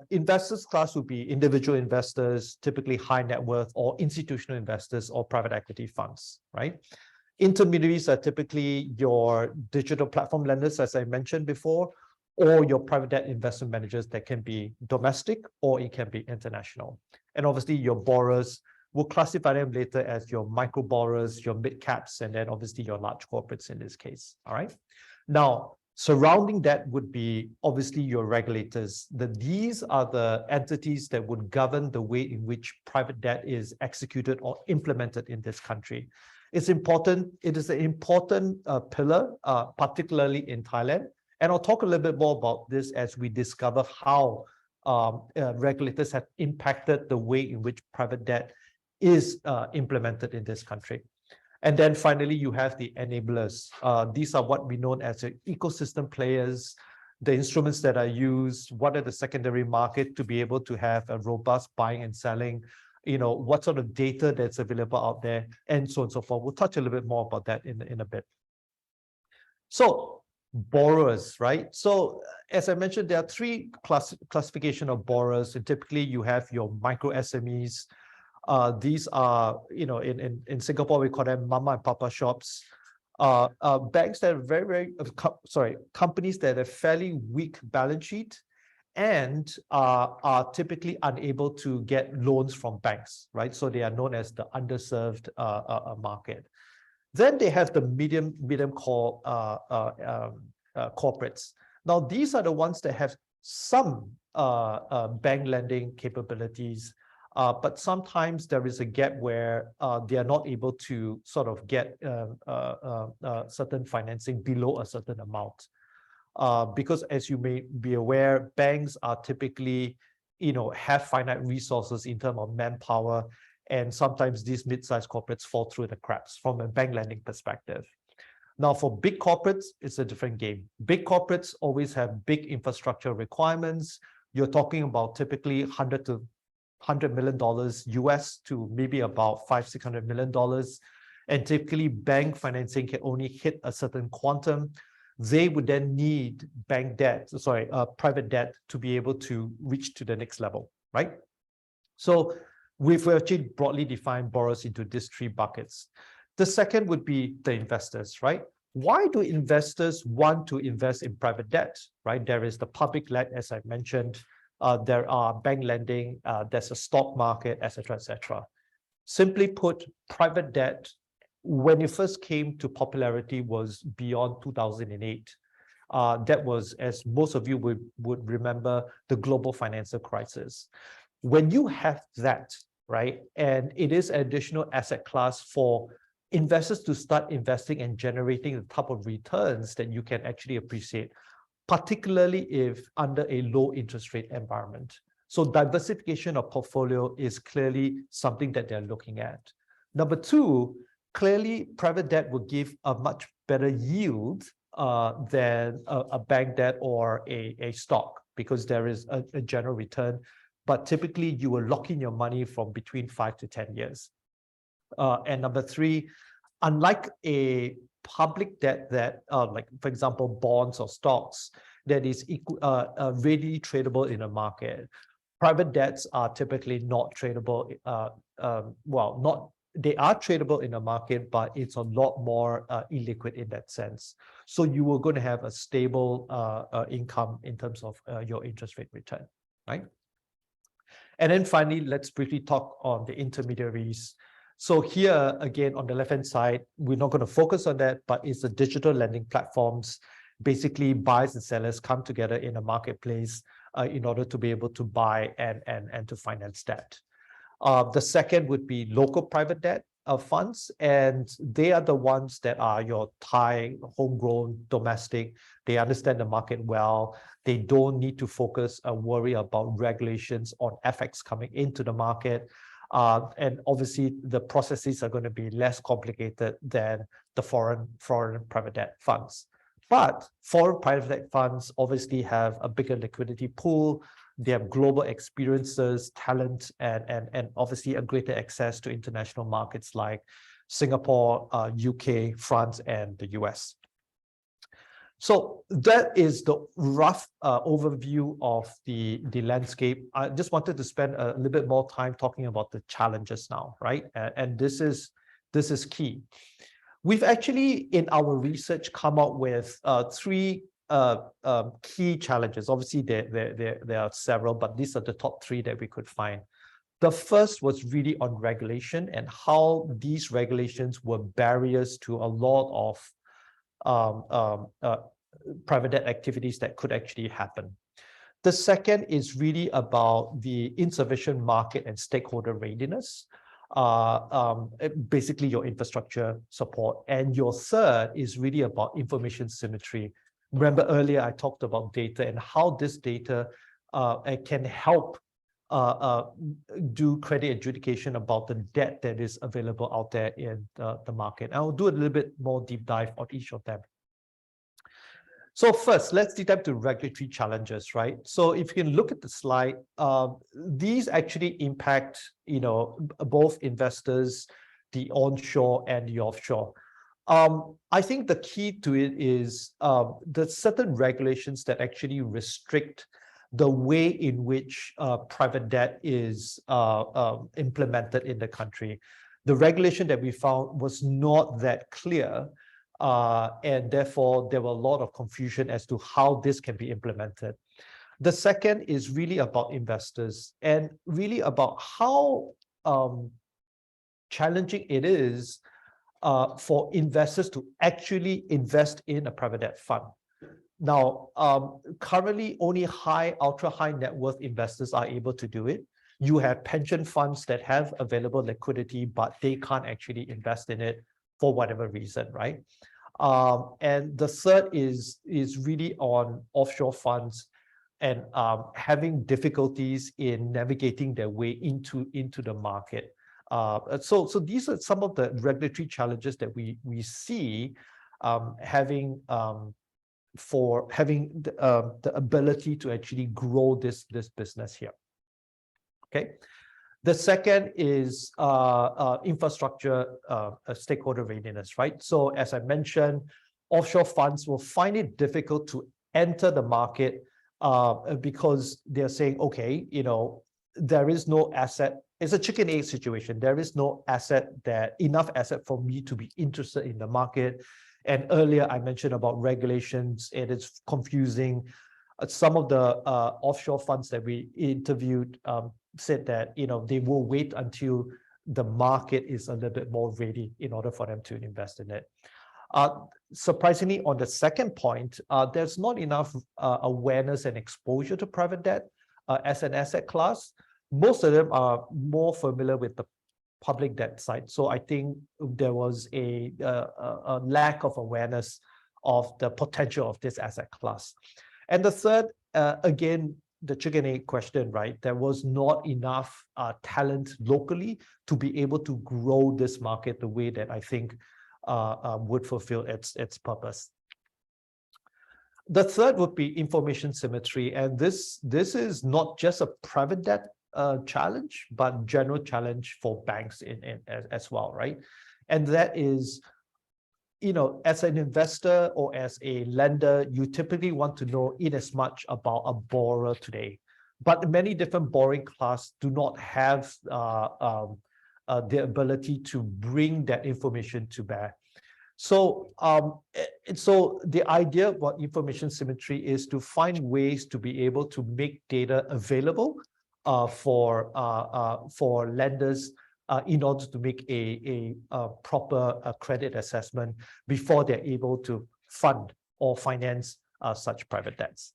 investors class would be individual investors, typically high net worth, or institutional investors, or private equity funds, right? Intermediaries are typically your digital platform lenders, as I mentioned before, or your private debt investment managers that can be domestic or it can be international. And obviously your borrowers, we'll classify them later as your micro borrowers, your mid caps, and then obviously your large corporates in this case, all right? Now, surrounding that would be obviously your regulators. These are the entities that would govern the way in which private debt is executed or implemented in this country. It's important. It is an important pillar, particularly in Thailand. And I'll talk a little bit more about this as we discover how regulators have impacted the way in which private debt is implemented in this country. And then finally, you have the enablers. These are what we know as ecosystem players, the instruments that are used, what are the secondary market to be able to have a robust buying and selling, what sort of data that's available out there, and so on and so forth. We'll touch a little bit more about that in a bit. So borrowers, right? So as I mentioned, there are three classification of borrowers. And typically you have your micro SMEs. These are, in Singapore, we call them mama and papa shops. Banks that are companies that have fairly weak balance sheet and are typically unable to get loans from banks, right? So they are known as the underserved market. Then they have the medium core corporates. Now, these are the ones that have some bank lending capabilities, but sometimes there is a gap where they are not able to sort of get certain financing below a certain amount. Because as you may be aware, banks are typically, have finite resources in terms of manpower, and sometimes these mid-sized corporates fall through the cracks from a bank lending perspective. Now, for big corporates, it's a different game. Big corporates always have big infrastructure requirements. You're talking about typically $100 million US to maybe about $500-600 million. And typically bank financing can only hit a certain quantum. They would then need private debt to be able to reach to the next level, right? So we've actually broadly defined borrowers into these three buckets. The second would be the investors, right? Why do investors want to invest in private debt, right? There is the public led, as I mentioned. There are bank lending, there's a stock market, etc., etc. Simply put, private debt, when it first came to popularity, was beyond 2008. That was, as most of you would remember, the global financial crisis. When you have that, right, and it is an additional asset class for investors to start investing and generating the type of returns that you can actually appreciate, particularly if under a low interest rate environment. So diversification of portfolio is clearly something that they're looking at. Number two, clearly private debt will give a much better yield than a bank debt or a stock, because there is a general return. But typically you will lock in your money from between 5 to 10 years. And number three, unlike a public debt that, like for example, bonds or stocks, that is readily tradable in a market, private debts are typically not tradable. They are tradable in the market, but it's a lot more illiquid in that sense. So you are going to have a stable income in terms of your interest rate return, right? And then finally, let's briefly talk on the intermediaries. So here, again, on the left-hand side, we're not going to focus on that, but it's the digital lending platforms. Basically, buyers and sellers come together in a marketplace in order to be able to buy and to finance debt. The second would be local private debt funds, and they are the ones that are your Thai, homegrown, domestic. They understand the market well. They don't need to focus and worry about regulations on FX coming into the market. And obviously, the processes are going to be less complicated than the foreign private debt funds. But foreign private debt funds obviously have a bigger liquidity pool. They have global experiences, talent, and obviously a greater access to international markets like Singapore, UK, France, and the US. So that is the rough overview of the landscape. I just wanted to spend a little bit more time talking about the challenges now, right? And this is key. We've actually, in our research, come up with three key challenges. Obviously, there are several, but these are the top three that we could find. The first was really on regulation and how these regulations were barriers to a lot of private debt activities that could actually happen. The second is really about the insufficient market and stakeholder readiness, basically your infrastructure support. And your third is really about information symmetry. Remember earlier I talked about data and how this data can help do credit adjudication about the debt that is available out there in the market. I'll do a little bit more deep dive on each of them. So first, let's deep dive to regulatory challenges, right? So if you can look at the slide, these actually impact, both investors, the onshore and the offshore. I think the key to it is the certain regulations that actually restrict the way in which private debt is implemented in the country. The regulation that we found was not that clear, and therefore there were a lot of confusion as to how this can be implemented. The second is really about investors and really about how challenging it is for investors to actually invest in a private debt fund. Now, currently only ultra high net worth investors are able to do it. You have pension funds that have available liquidity, but they can't actually invest in it for whatever reason, right? And the third is really on offshore funds and having difficulties in navigating their way into the market. So these are some of the regulatory challenges that we see having the ability to actually grow this business here. Okay. The second is infrastructure stakeholder readiness, right? So as I mentioned, offshore funds will find it difficult to enter the market because they're saying, okay, there is no asset. It's a chicken egg situation. There is no enough asset for me to be interested in the market. And earlier I mentioned about regulations. It is confusing. Some of the offshore funds that we interviewed said that they will wait until the market is a little bit more ready in order for them to invest in it. Surprisingly, on the second point, there's not enough awareness and exposure to private debt as an asset class. Most of them are more familiar with the public debt side. So I think there was a lack of awareness of the potential of this asset class. And the third, again, the chicken egg question, right? There was not enough talent locally to be able to grow this market the way that I think would fulfill its purpose. The third would be information symmetry, and this is not just a private debt challenge, but general challenge for banks as well, right? And that is, as an investor or as a lender, you typically want to know in as much about a borrower today. But many different borrowing classes do not have the ability to bring that information to bear. So, so the idea about information symmetry is to find ways to be able to make data available for lenders in order to make a proper credit assessment before they're able to fund or finance such private debts.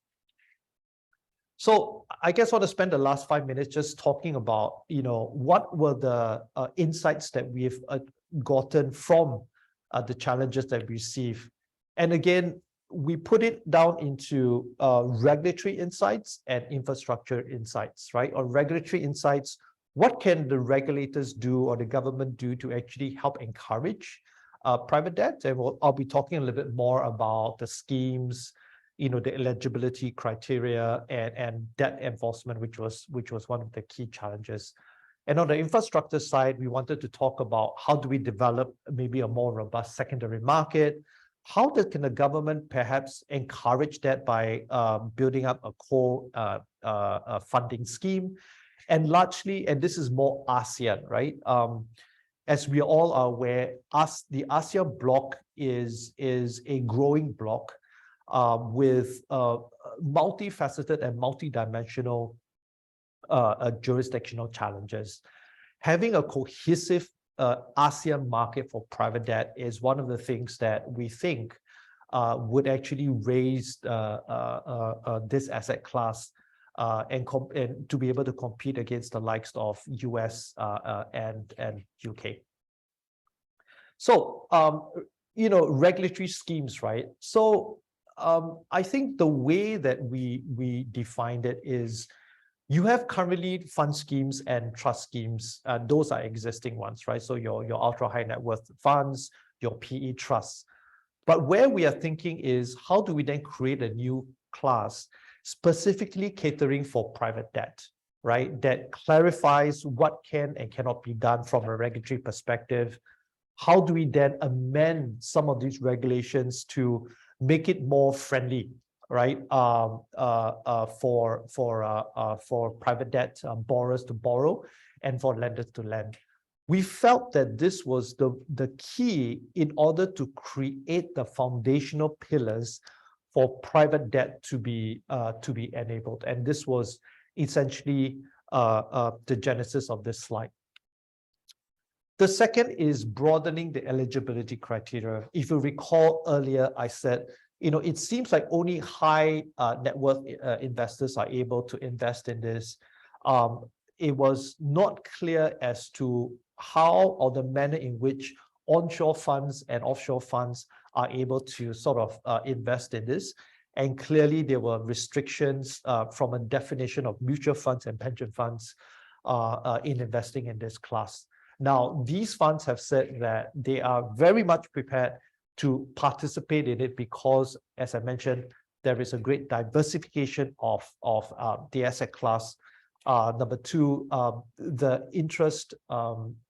So I guess I want to spend the last 5 minutes just talking about, what were the insights that we've gotten from the challenges that we receive. And again, we put it down into regulatory insights and infrastructure insights, right? On regulatory insights, what can the regulators do or the government do to actually help encourage private debt? And I'll be talking a little bit more about the schemes, the eligibility criteria and debt enforcement, which was one of the key challenges. And on the infrastructure side, we wanted to talk about how do we develop maybe a more robust secondary market? How can the government perhaps encourage that by building up a core funding scheme? And largely, and this is more ASEAN, right? As we all are aware, the ASEAN bloc is a growing bloc with multifaceted and multidimensional jurisdictional challenges. Having a cohesive ASEAN market for private debt is one of the things that we think would actually raise this asset class and to be able to compete against the likes of US and UK. So, regulatory schemes, right? So I think the way that we defined it is you have currently fund schemes and trust schemes. Those are existing ones, right? So your ultra high net worth funds, your PE trusts. But where we are thinking is how do we then create a new class specifically catering for private debt, right? That clarifies what can and cannot be done from a regulatory perspective. How do we then amend some of these regulations to make it more friendly, right? For private debt borrowers to borrow and for lenders to lend. We felt that this was the key in order to create the foundational pillars for private debt to be enabled. And this was essentially the genesis of this slide. The second is broadening the eligibility criteria. If you recall earlier, I said, it seems like only high net worth investors are able to invest in this. It was not clear as to how or the manner in which onshore funds and offshore funds are able to sort of invest in this. And clearly there were restrictions from a definition of mutual funds and pension funds in investing in this class. Now, these funds have said that they are very much prepared to participate in it because, as I mentioned, there is a great diversification of the asset class. Number two, the interest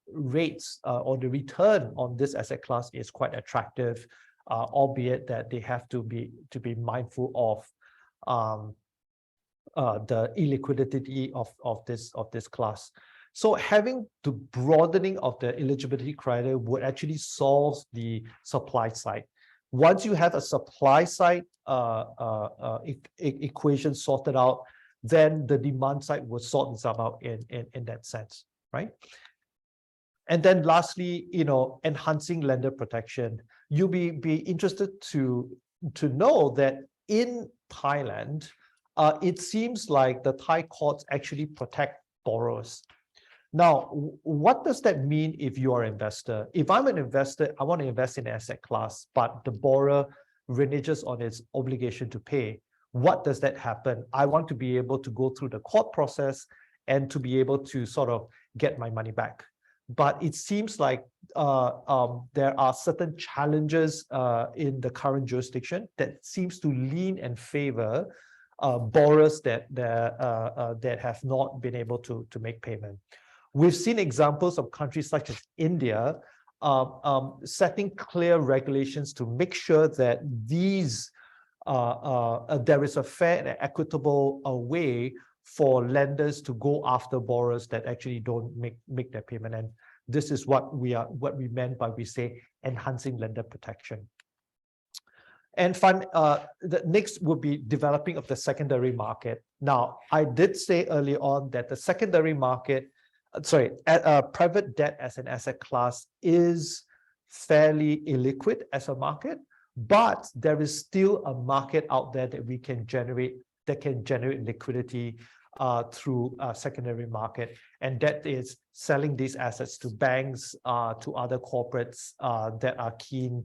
rates or the return on this asset class is quite attractive, albeit that they have to be mindful of the illiquidity of this class. So having the broadening of the eligibility criteria would actually solve the supply side. Once you have a supply side equation sorted out, then the demand side will sort itself out in that sense, right? And then lastly, enhancing lender protection. You'll be interested to know that in Thailand, it seems like the Thai courts actually protect borrowers. Now, what does that mean if you are an investor? If I'm an investor, I want to invest in an asset class, but the borrower reneges on its obligation to pay. what does that happen? I want to be able to go through the court process and to be able to sort of get my money back. But it seems like there are certain challenges in the current jurisdiction that seems to lean and favor borrowers that have not been able to make payment. We've seen examples of countries such as India setting clear regulations to make sure that these there is a fair and equitable way for lenders to go after borrowers that actually don't make their payment. And this is what we meant by we say enhancing lender protection. And the next would be developing of the secondary market. Now, I did say early on that the secondary market, private debt as an asset class is fairly illiquid as a market, but there is still a market out there that can generate liquidity through secondary market, and that is selling these assets to banks, to other corporates that are keen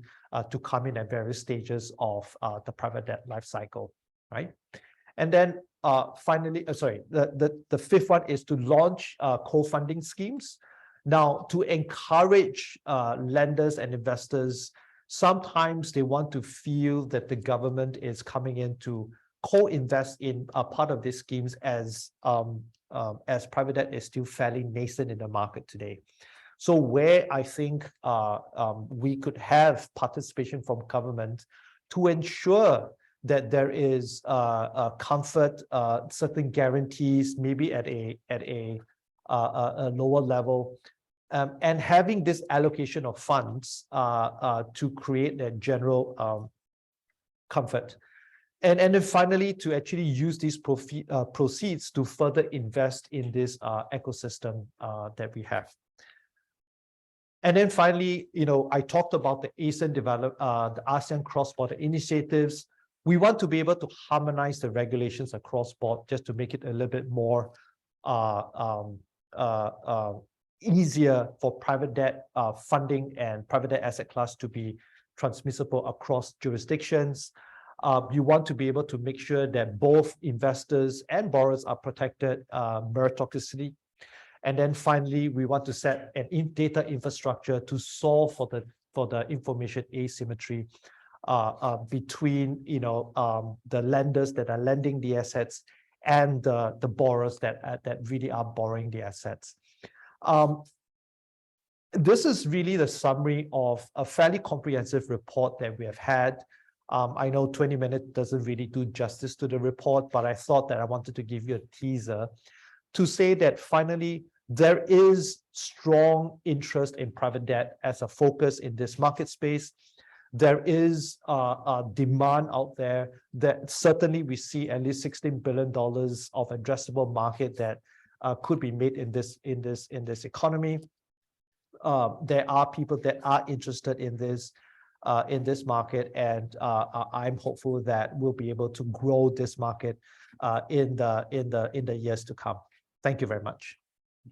to come in at various stages of the private debt life cycle, right? And then finally, the fifth one is to launch co-funding schemes. Now, to encourage lenders and investors, sometimes they want to feel that the government is coming in to co-invest in a part of these schemes as private debt is still fairly nascent in the market today. So where I think we could have participation from government to ensure that there is comfort, certain guarantees, maybe at a lower level, and having this allocation of funds to create that general comfort. And then finally, to actually use these proceeds to further invest in this ecosystem that we have. And then finally, I talked about the the ASEAN cross-border initiatives. We want to be able to harmonize the regulations across board just to make it a little bit more easier for private debt funding and private debt asset class to be transmissible across jurisdictions. You want to be able to make sure that both investors and borrowers are protected meritocracy. And then finally, we want to set an data infrastructure to solve for the information asymmetry between the lenders that are lending the assets and the borrowers that really are borrowing the assets. This is really the summary of a fairly comprehensive report that we have had. I know 20 minutes doesn't really do justice to the report, but I thought that I wanted to give you a teaser to say that finally, there is strong interest in private debt as a focus in this market space. There is a demand out there that certainly we see at least $16 billion of addressable market that could be made in this economy. There are people that are interested in this market, and I'm hopeful that we'll be able to grow this market in the years to come. Thank you very much.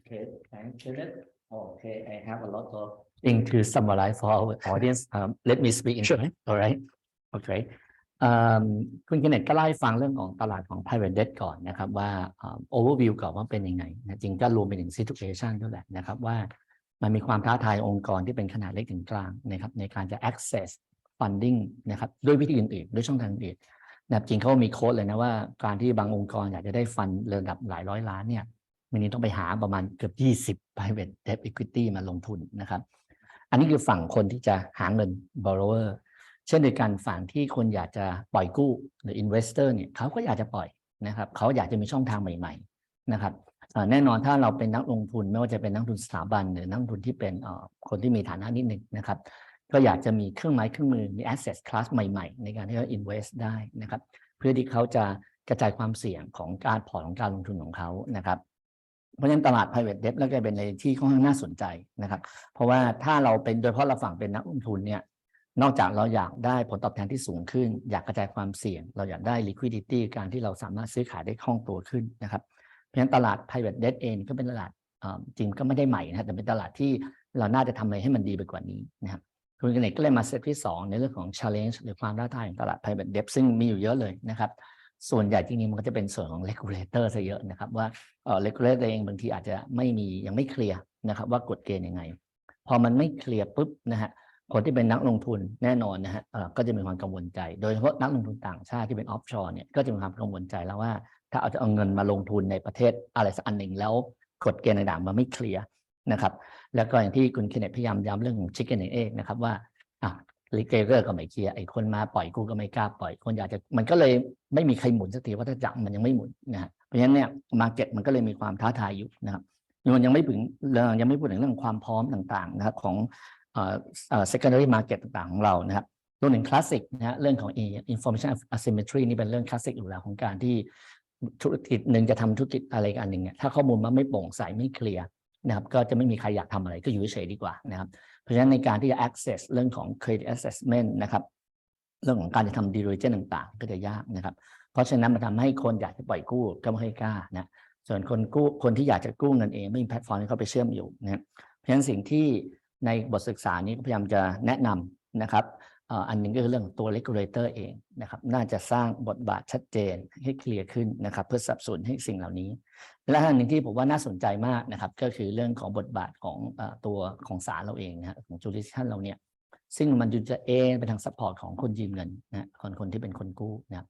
Okay, thanks, Kenneth. Okay, I have a lot of things to summarize for our audience. Let me speak in Thai. All right. Okay. คุณเคนเนตก็เล่าให้ฟังเรื่องของตลาดของ private debt ก่อนนะครับว่า overview ก่อนว่าเป็นยังไงนะจริงก็รวมไปถึง situation ด้วยแหละนะครับว่ามันมีความท้าทายองค์กรที่เป็นขนาดเล็กถึงกลางนะครับในการจะ access funding นะครับด้วยวิธีอื่นๆด้วยช่องทางอื่นนะจริงเขามีโค้ดเลยนะว่าการที่บางองค์กรอยากจะได้ฟันระดับหลายร้อยล้านเนี่ยวันนี้ต้องไปหาประมาณเกือบ20 private debt equity มาลงทุนนะครับอันนี้คือฝั่งคนที่จะหาเงิน borrower เช่นเดียวกันฝั่งที่คนอยากจะปล่อยกู้หรือ investor เนี่ยเขาก็อยากจะปล่อยนะครับเขาอยากจะมีช่องทางใหม่ๆนะครับแน่นอนถ้าเราเป็นนักลงทุนไม่ว่าจะเป็นนักลงทุนสถาบันหรือนักลงทุนที่เป็นคนที่มีฐานะนิดนึงนะครับก็อยากจะมีเครื่องไม้เครื่องมือมี asset class ใหม่ๆในการที่จะ invest ได้นะครับเพื่อที่เขาจะกระจายความเสี่ยงของการพอร์ตของการลงทุนของเขานะครับเพราะฉะนั้นตลาด private debt แล้วก็เป็นในที่ค่อนข้างน่าสนใจนะครับเพราะว่าถ้าเราเป็นโดยเฉพาะเราฝั่งเป็นนักลงทุนเนี่ยนอกจากเราอยากได้ผลตอบแทนที่สูงขึ้นอยากกระจายความเสี่ยงเราอยากได้ liquidity การที่เราสามารถซื้อขายได้คล่องตัวขึ้นนะครับเพราะฉะนั้นตลาด private debt เองก็เป็นตลาดจริงก็ไม่ได้ใหม่นะแต่เป็นตลาดที่เราน่าจะทำอะไรให้มันดีไปกว่านี้นะครับคุณเกเนตก็เลยมาเซตที่2ในเรื่องของ challenge หรือความท้าทายของตลาด private debt ซึ่งมีอยู่เยอะเลยนะครับ ส่วนใหญ่จริงๆมันก็จะเป็นส่วนของ regulator ซะเยอะนะครับว่าregulator เองบางทีอาจจะยังไม่เคลียร์นะครับว่ากฎเกณฑ์ยังไงพอมันไม่เคลียร์ปุ๊บนะฮะคนที่เป็นนักลงทุนแน่นอนนะฮะก็จะมีความกังวลใจโดยเฉพาะนักลงทุนต่างชาติที่เป็นออฟชอร์เนี่ยก็จะมีความกังวลใจแล้วว่าถ้าจะเอาเงินมาลงทุนในประเทศอะไรสักอันหนึ่งแล้วกฎเกณฑ์ต่างๆมันไม่เคลียร์นะครับแล้วก็อย่างที่คุณเคนเนตพยายามย้ำเรื่องของ chicken and egg นะครับว่าregulator ก็ไม่เคลียร์ไอ้คนมาปล่อยกู้ก็ไม่กล้าปล่อยคนอยากจะมันก็เลยไม่มีใครหมุนสักทีว่าถ้าจักรมันยังไม่หมุนนะฮะเพราะฉะนั้นเนี่ย market มันก็เลยมีความท้าทายอยู่นะครับยังไม่พูดถึงเรื่องความพร้อมต่างๆนะครับของsecondary market ต่างๆของเรานะครับรวมถึงคลาสสิกนะฮะเรื่องของ information asymmetry นี่เป็นเรื่องคลาสสิกอยู่แล้วของการที่ธุรกิจหนึ่งจะทำธุรกิจอะไรกันหนึ่งเนี่ยถ้าข้อมูลมันไม่โปร่งใสไม่เคลียร์นะครับก็จะไม่มีใครอยากทำอะไรก็อยู่เฉยๆดีกว่านะครับเพราะฉะนั้นในการที่จะ access เรื่องของ credit assessment นะครับเรื่องของการจะทำ diligence ต่างๆก็จะยากนะครับเพราะฉะนั้นมันทำให้คนอยากจะปล่อยกู้ก็ไม่ค่อยกล้านะส่วนคนที่อยากจะกู้เงินเองไม่มีแพลตฟอร์มที่เขาไปเชื่อมอยู่นะเพราะฉะนั้นสิ่งที่ในบทศึกษานี้ก็พยายามจะแนะนำนะครับอันหนึ่งก็คือเรื่องตัว regulator เองนะครับน่าจะสร้างบทบาทชัดเจนให้เคลียร์ขึ้นนะครับเพื่อสนับสนุนให้สิ่งเหล่านี้และอันหนึ่งที่ผมว่าน่าสนใจมากนะครับก็คือเรื่องของบทบาทของตัวของศาลเราเองนะของ jurisdiction เราเนี่ยซึ่งมันจะไปทาง support ของคนยืมเงินนะคนที่เป็นคนกู้นะครับ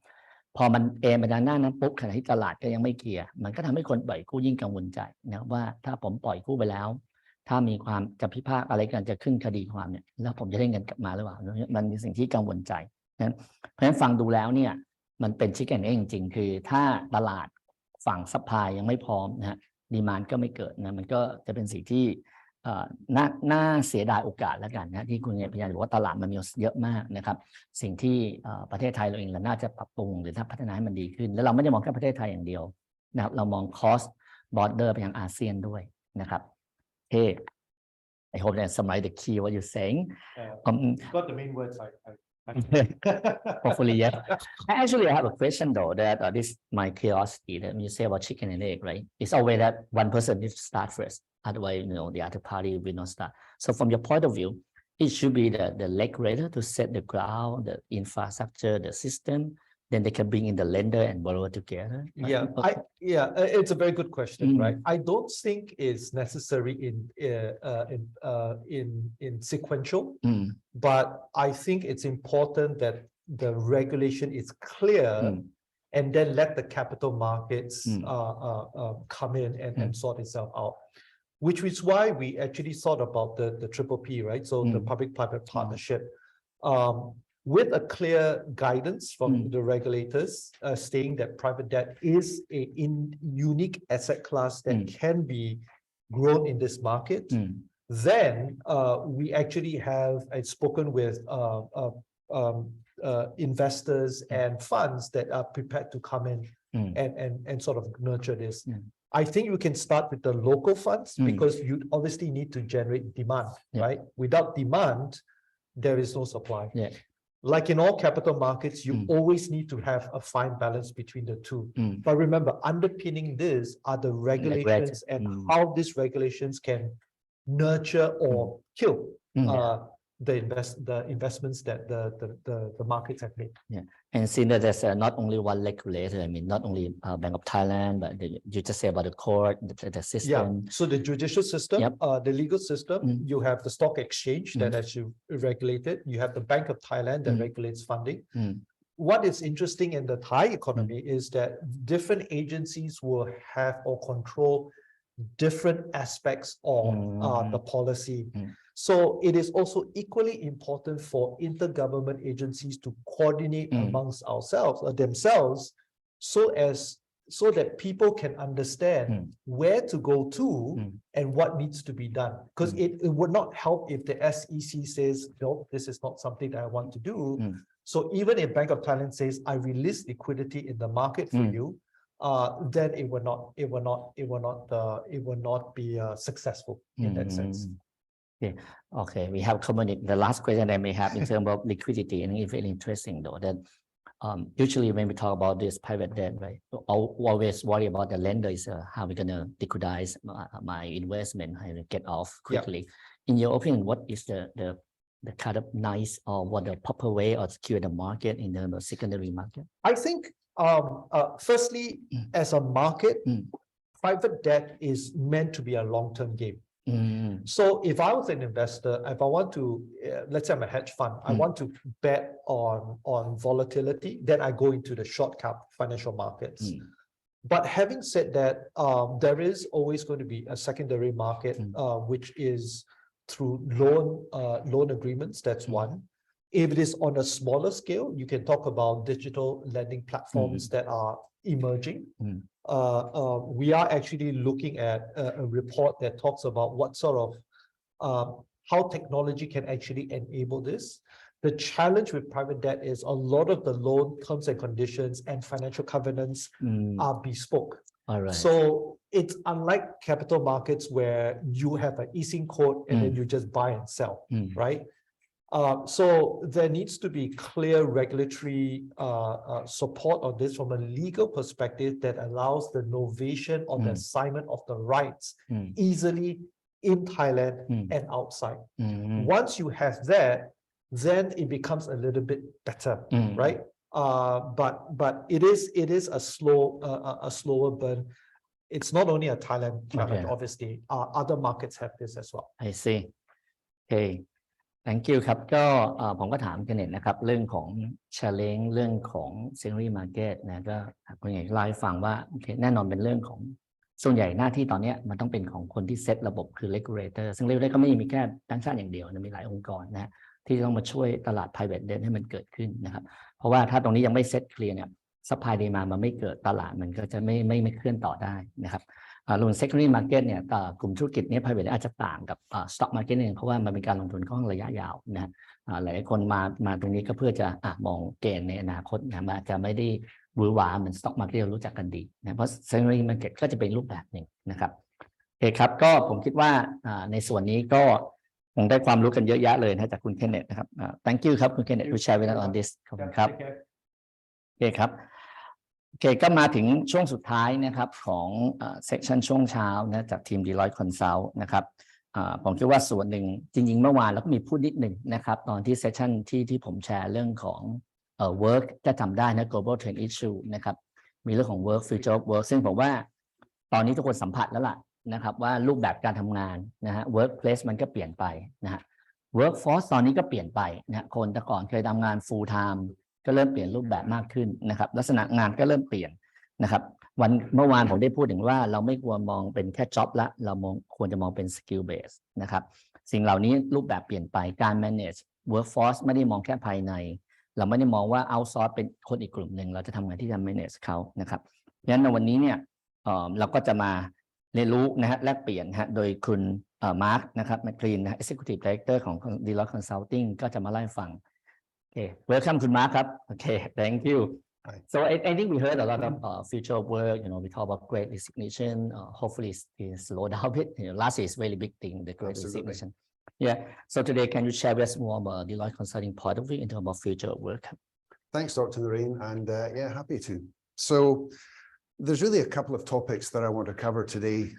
พอมันไปด้านหน้านั้นปุ๊บขณะที่ตลาดก็ยังไม่เคลียร์มันก็ทำให้คนปล่อยกู้ยิ่งกังวลใจนะว่าถ้าผมปล่อยกู้ไปแล้วถ้ามีความจะพิพากษาอะไรกันจะขึ้นคดีความเนี่ยแล้วผมจะได้เงินกลับมาหรือเปล่ามันเป็นสิ่งที่กังวลใจนะเพราะฉะนั้นฟังดูแล้วเนี่ยมันเป็นชิคแอนด์เอ็กจริงๆคือถ้าตลาดฝั่งซัพพลายยังไม่พร้อมนะฮะดีมานด์ก็ไม่เกิดนะมันก็จะเป็นสิ่งที่น่าเสียดายโอกาสแล้วกันนะที่คุณพยายามบอกว่าตลาดมันมีเยอะมากนะครับสิ่งที่ประเทศไทยเราเองเราน่าจะปรับปรุงหรือถ้าพัฒนาให้มันดีขึ้นแล้วเราไม่ได้มองแค่ประเทศไทยอย่างเดียวนะครับเรามอง cross border ไปยังอาเซียนด้วยนะครับHey, I hope that summarize the key what you're saying. Got the main words. Hopefully, yes. Actually, I have a question though. That this my curiosity. That when you say about chicken and egg, right? It's always that one person needs to start first. Otherwise, the other party will not start. So, from your point of view, it should be the regulator to set the ground, the infrastructure, the system. Then they can bring in the lender and borrower together. Yeah, it's a very good question, right? I don't think it's necessary in sequential, but I think it's important that the regulation is clear, and then let the capital markets come in and sort itself out. Which is why we actually thought about the triple P, right? So the public-private partnership. With a clear guidance from the regulators stating that private debt is a unique asset class that can be grown in this market, then we actually have spoken with investors and funds that are prepared to come in and sort of nurture this. I think you can start with the local funds because you obviously need to generate demand, right? Without demand, there is no supply. Like in all capital markets, you always need to have a fine balance between the two. But remember, underpinning this are the regulations and how these regulations can nurture or kill the investments that the markets have made. And seeing that there's not only one regulator, I mean, not only Bank of Thailand, but you just say about the court, the system. So the judicial system, the legal system, you have the stock exchange that actually regulated. You have the Bank of Thailand that regulates funding. What is interesting in the Thai economy is that different agencies will have or control different aspects of the policy. So it is also equally important for intergovernment agencies to coordinate amongst themselves, so that people can understand where to go to and what needs to be done. Because it would not help if the SEC says, no, this is not something that I want to do. So even if Bank of Thailand says, I release liquidity in the market for you, then it will not be successful in that sense. Okay. We have covered the last question I may have in terms of liquidity, and it's very interesting though that usually when we talk about this private debt, right, always worry about the lender is how we're gonna liquidize my investment, how to get off quickly. In your opinion, what is the kind of nice or what the proper way of secure the market in the secondary market? I think Firstly, as a market, private debt is meant to be a long-term game. So if I was an investor, if I want to, let's say I'm a hedge fund, I want to bet on volatility, then I go into the short cap financial markets. But having said that, there is always going to be a secondary market, which is through loan agreements. That's one. If it is on a smaller scale, you can talk about digital lending platforms that are emerging. We are actually looking at a report that talks about what sort of how technology can actually enable this. The challenge with private debt is a lot of the loan terms and conditions and financial covenants are bespoke. All right. So it's unlike capital markets where you have an easing code and then you just buy and sell, right? So there needs to be clear regulatory support on this from a legal perspective that allows the novation or the assignment of the rights easily in Thailand and outside. Once you have that, then it becomes a little bit better, right? But it is a slower burn. It's not only a Thailand challenge, obviously. Other markets have this as well. I see. Okay. Thank you ครับก็ผมก็ถามกันนะครับเรื่องของ challenge เรื่องของ secondary market นะก็คุณใหญ่เล่าให้ฟังว่าแน่นอนเป็นเรื่องของส่วนใหญ่หน้าที่ตอนนี้มันต้องเป็นของคนที่เซตระบบคือ regulator ซึ่ง regulator ก็ไม่มีแค่ต่างชาติอย่างเดียวนะมีหลายองค์กรนะที่ต้องมาช่วยตลาด private debt ให้มันเกิดขึ้นนะครับเพราะว่าถ้าตรงนี้ยังไม่เซตเคลียร์เนี่ย supply demand มันไม่เกิดตลาดมันก็จะไม่เคลื่อนต่อได้นะครับรวม secondary market เนี่ยกลุ่มธุรกิจนี้ private อาจจะต่างกับstock market นึงเพราะว่ามันเป็นการลงทุนค่อนข้างระยะยาวนะหลายคนมาตรงนี้ก็เพื่อจะมองเกณฑ์ในอนาคตนะอาจจะไม่ได้หวือหวาเหมือน stock market เรารู้จักกันดีนะเพราะ secondary market ก็จะเป็นรูปแบบหนึ่งนะครับโอเคครับก็ผมคิดว่าในส่วนนี้ก็คงได้ความรู้กันเยอะแยะเลยนะจากคุณเคนเนตนะครับthank you ครับคุณเคนเนต to share with us on this ขอบคุณครับโอเคครับโอเคก็มาถึงช่วงสุดท้ายนะครับของsection ช่วงเช้านะจากทีม Deloitte Consult นะครับผมคิดว่าส่วนหนึ่งจริงๆเมื่อวานเราก็มีพูดนิดหนึ่งนะครับตอนที่ section ที่ผมแชร์เรื่องของwork จะจำได้นะ global trend issue นะครับมีเรื่องของ work future of work ซึ่งผมว่าตอนนี้ทุกคนสัมผัสแล้วล่ะนะครับว่ารูปแบบการทำงานนะฮะ workplace มันก็เปลี่ยนไปนะฮะ workforce ตอนนี้ก็เปลี่ยนไปนะคนแต่ก่อนเคยทำงาน full time ก็เริ่มเปลี่ยนรูปแบบมากขึ้นนะครับลักษณะงานก็เริ่มเปลี่ยนนะครับเมื่อวานผมได้พูดถึงว่าเราไม่ควรมองเป็นแค่ job ละเราควรจะมองเป็น skill base นะครับสิ่งเหล่านี้รูปแบบเปลี่ยนไปการ manage workforce ไม่ได้มองแค่ภายในเราไม่ได้มองว่า outsource เป็นคนอีกกลุ่มหนึ่งเราจะทำงานที่จะ manage เขานะครับงั้นในวันนี้เนี่ยเราก็จะมาเรียนรู้นะฮะแลกเปลี่ยนฮะโดยคุณมาร์คนะครับแมคคลีนนะ Executive Director ของ Deloitte Consulting ก็จะมาเล่าให้ฟังโอเค Welcome คุณมาร์คครับโอเค Thank you So I think we heard a lot of future work. We talk about Great Resignation. Hopefully, it's slow down a bit. Last year is really big thing, the Great Resignation. Yeah. So today, can you share with us more about Deloitte Consulting point of view in terms of future work? Thanks, Dr. Noreen, and yeah, happy to. So there's really a couple of topics that I want to cover today.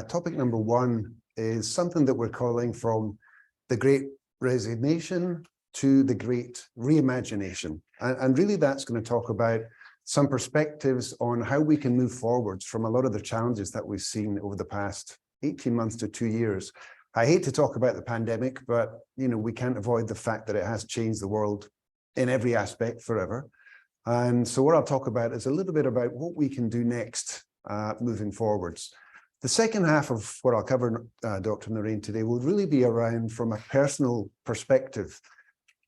Topic number one is something that we're calling from the Great Resignation to the Great Reimagination. And really that's going to talk about some perspectives on how we can move forwards from a lot of the challenges that we've seen over the past 18 months to 2 years. I hate to talk about the pandemic, but we can't avoid the fact that it has changed the world in every aspect forever. And so what I'll talk about is a little bit about what we can do next moving forwards. The second half of what I'll cover, Dr. Noreen, today will really be around from a personal perspective.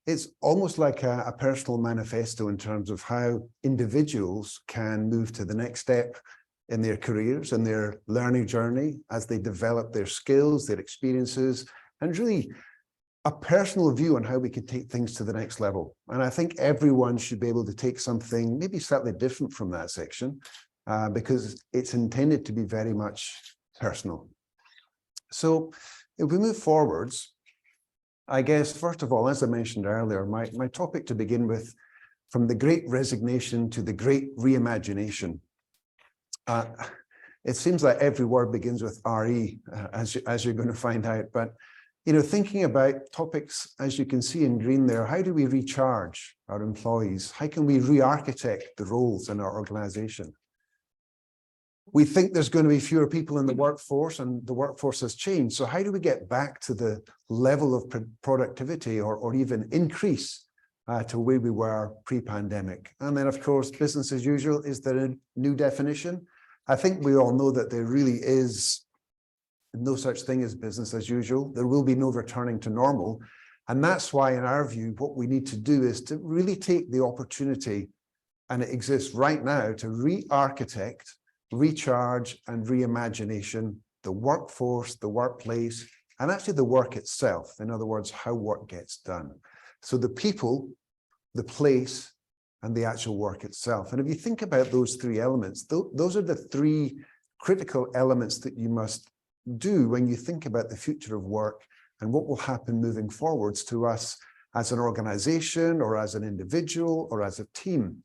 It's almost like a personal manifesto in terms of how individuals can move to the next step in their careers and their learning journey as they develop their skills, their experiences, and really a personal view on how we could take things to the next level. And I think everyone should be able to take something maybe slightly different from that section because it's intended to be very much personal. So if we move forwards, I guess, first of all, as I mentioned earlier, my topic to begin with, from the Great Resignation to the Great Reimagination. It seems like every word begins with RE, as you're going to find out, but thinking about topics, as you can see in green there, how do we recharge our employees? How can we re-architect the roles in our organization? We think there's going to be fewer people in the workforce, and the workforce has changed. So how do we get back to the level of productivity or even increase to where we were pre-pandemic? And then, of course, business as usual. Is there a new definition? I think we all know that there really is no such thing as business as usual. There will be no returning to normal. And that's why, in our view, what we need to do is to really take the opportunity, and it exists right now, to re-architect, recharge and reimagination the workforce, the workplace, and actually the work itself. In other words, how work gets done. So the people, the place, and the actual work itself. And if you think about those three elements, those are the three critical elements that you must do when you think about the future of work and what will happen moving forwards to us as an organization or as an individual or as a team.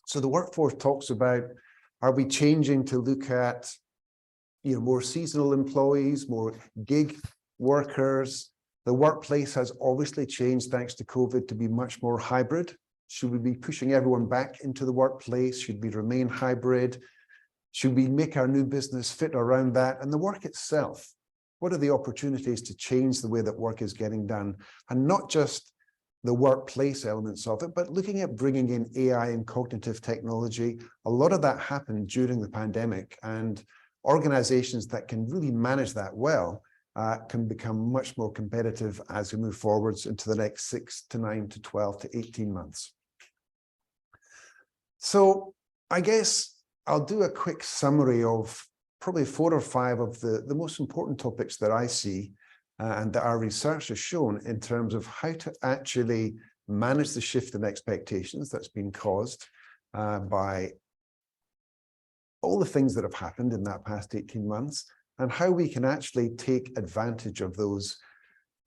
So the workforce talks about, are we changing to look at, more seasonal employees, more gig workers? The workplace has obviously changed thanks to COVID to be much more hybrid. Should we be pushing everyone back into the workplace? Should we remain hybrid? Should we make our new business fit around that? And the work itself, what are the opportunities to change the way that work is getting done? And not just the workplace elements of it, but looking at bringing in AI and cognitive technology. A lot of that happened during the pandemic, and organizations that can really manage that well can become much more competitive as we move forwards into the next 6 to 9 to 12 to 18 months. So I guess I'll do a quick summary of probably 4 or 5 of the most important topics that I see and that our research has shown in terms of how to actually manage the shift in expectations that's been caused by all the things that have happened in that past 18 months, and how we can actually take advantage of those.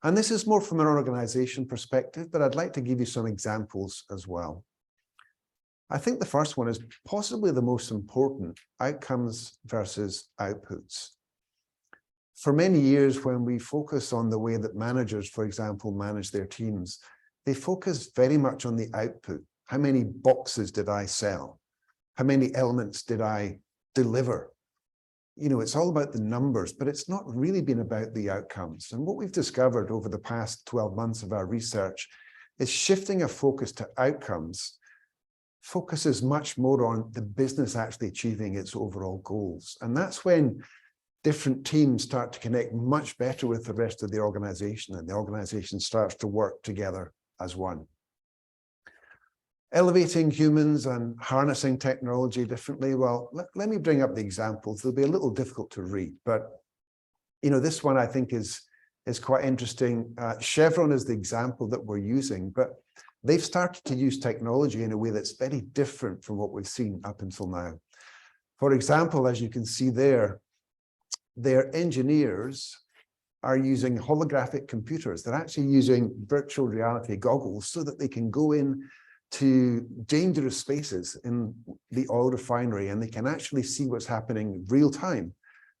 And this is more from an organization perspective, but I'd like to give you some examples as well. I think the first one is possibly the most important: outcomes versus outputs. For many years, when we focus on the way that managers, for example, manage their teams, they focus very much on the output. How many boxes did I sell? How many elements did I deliver? It's all about the numbers, but it's not really been about the outcomes. And what we've discovered over the past 12 months of our research is shifting a focus to outcomes focuses much more on the business actually achieving its overall goals. And that's when different teams start to connect much better with the rest of the organization, and the organization starts to work together as one. Elevating humans and harnessing technology differently. Well, let me bring up the examples. They'll be a little difficult to read, but this one I think is quite interesting. Chevron is the example that we're using, but they've started to use technology in a way that's very different from what we've seen up until now. For example, as you can see there, their engineers are using holographic computers. They're actually using virtual reality goggles so that they can go in to dangerous spaces in the oil refinery, and they can actually see what's happening real time,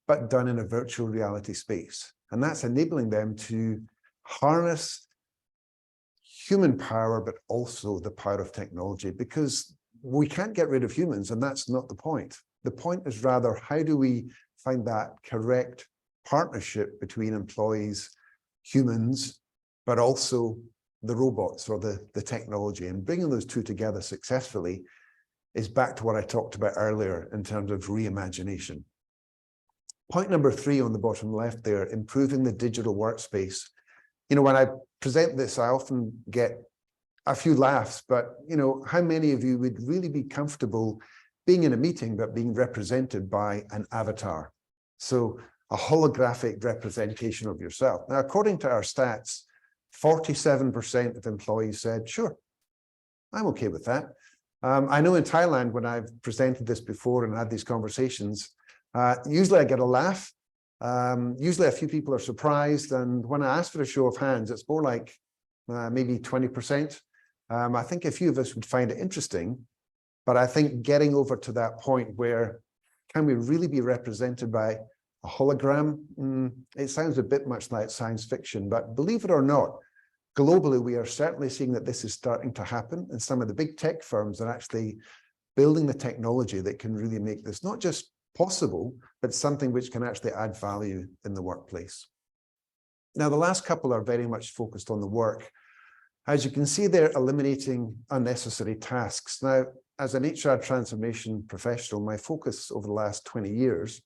but done in a virtual reality space. And that's enabling them to harness human power, but also the power of technology, because we can't get rid of humans, and that's not the point. The point is rather, how do we find that correct partnership between employees, humans, but also the robots or the technology, and bringing those two together successfully is back to what I talked about earlier in terms of reimagination. Point number 3 on the bottom left there, improving the digital workspace. When I present this, I often get a few laughs, but how many of you would really be comfortable being in a meeting, but being represented by an avatar? So a holographic representation of yourself. Now, according to our stats, 47% of employees said, sure, I'm okay with that. I know in Thailand, when I've presented this before and had these conversations, usually I get a laugh. Usually a few people are surprised. And when I ask for a show of hands, it's more like maybe 20%. I think a few of us would find it interesting, but I think getting over to that point where can we really be represented by A hologram, it sounds a bit much like science fiction, but believe it or not, globally, we are certainly seeing that this is starting to happen, and some of the big tech firms are actually building the technology that can really make this not just possible, but something which can actually add value in the workplace. Now, the last couple are very much focused on the work. As you can see, they're eliminating unnecessary tasks. Now, as an HR transformation professional, my focus over the last 20 years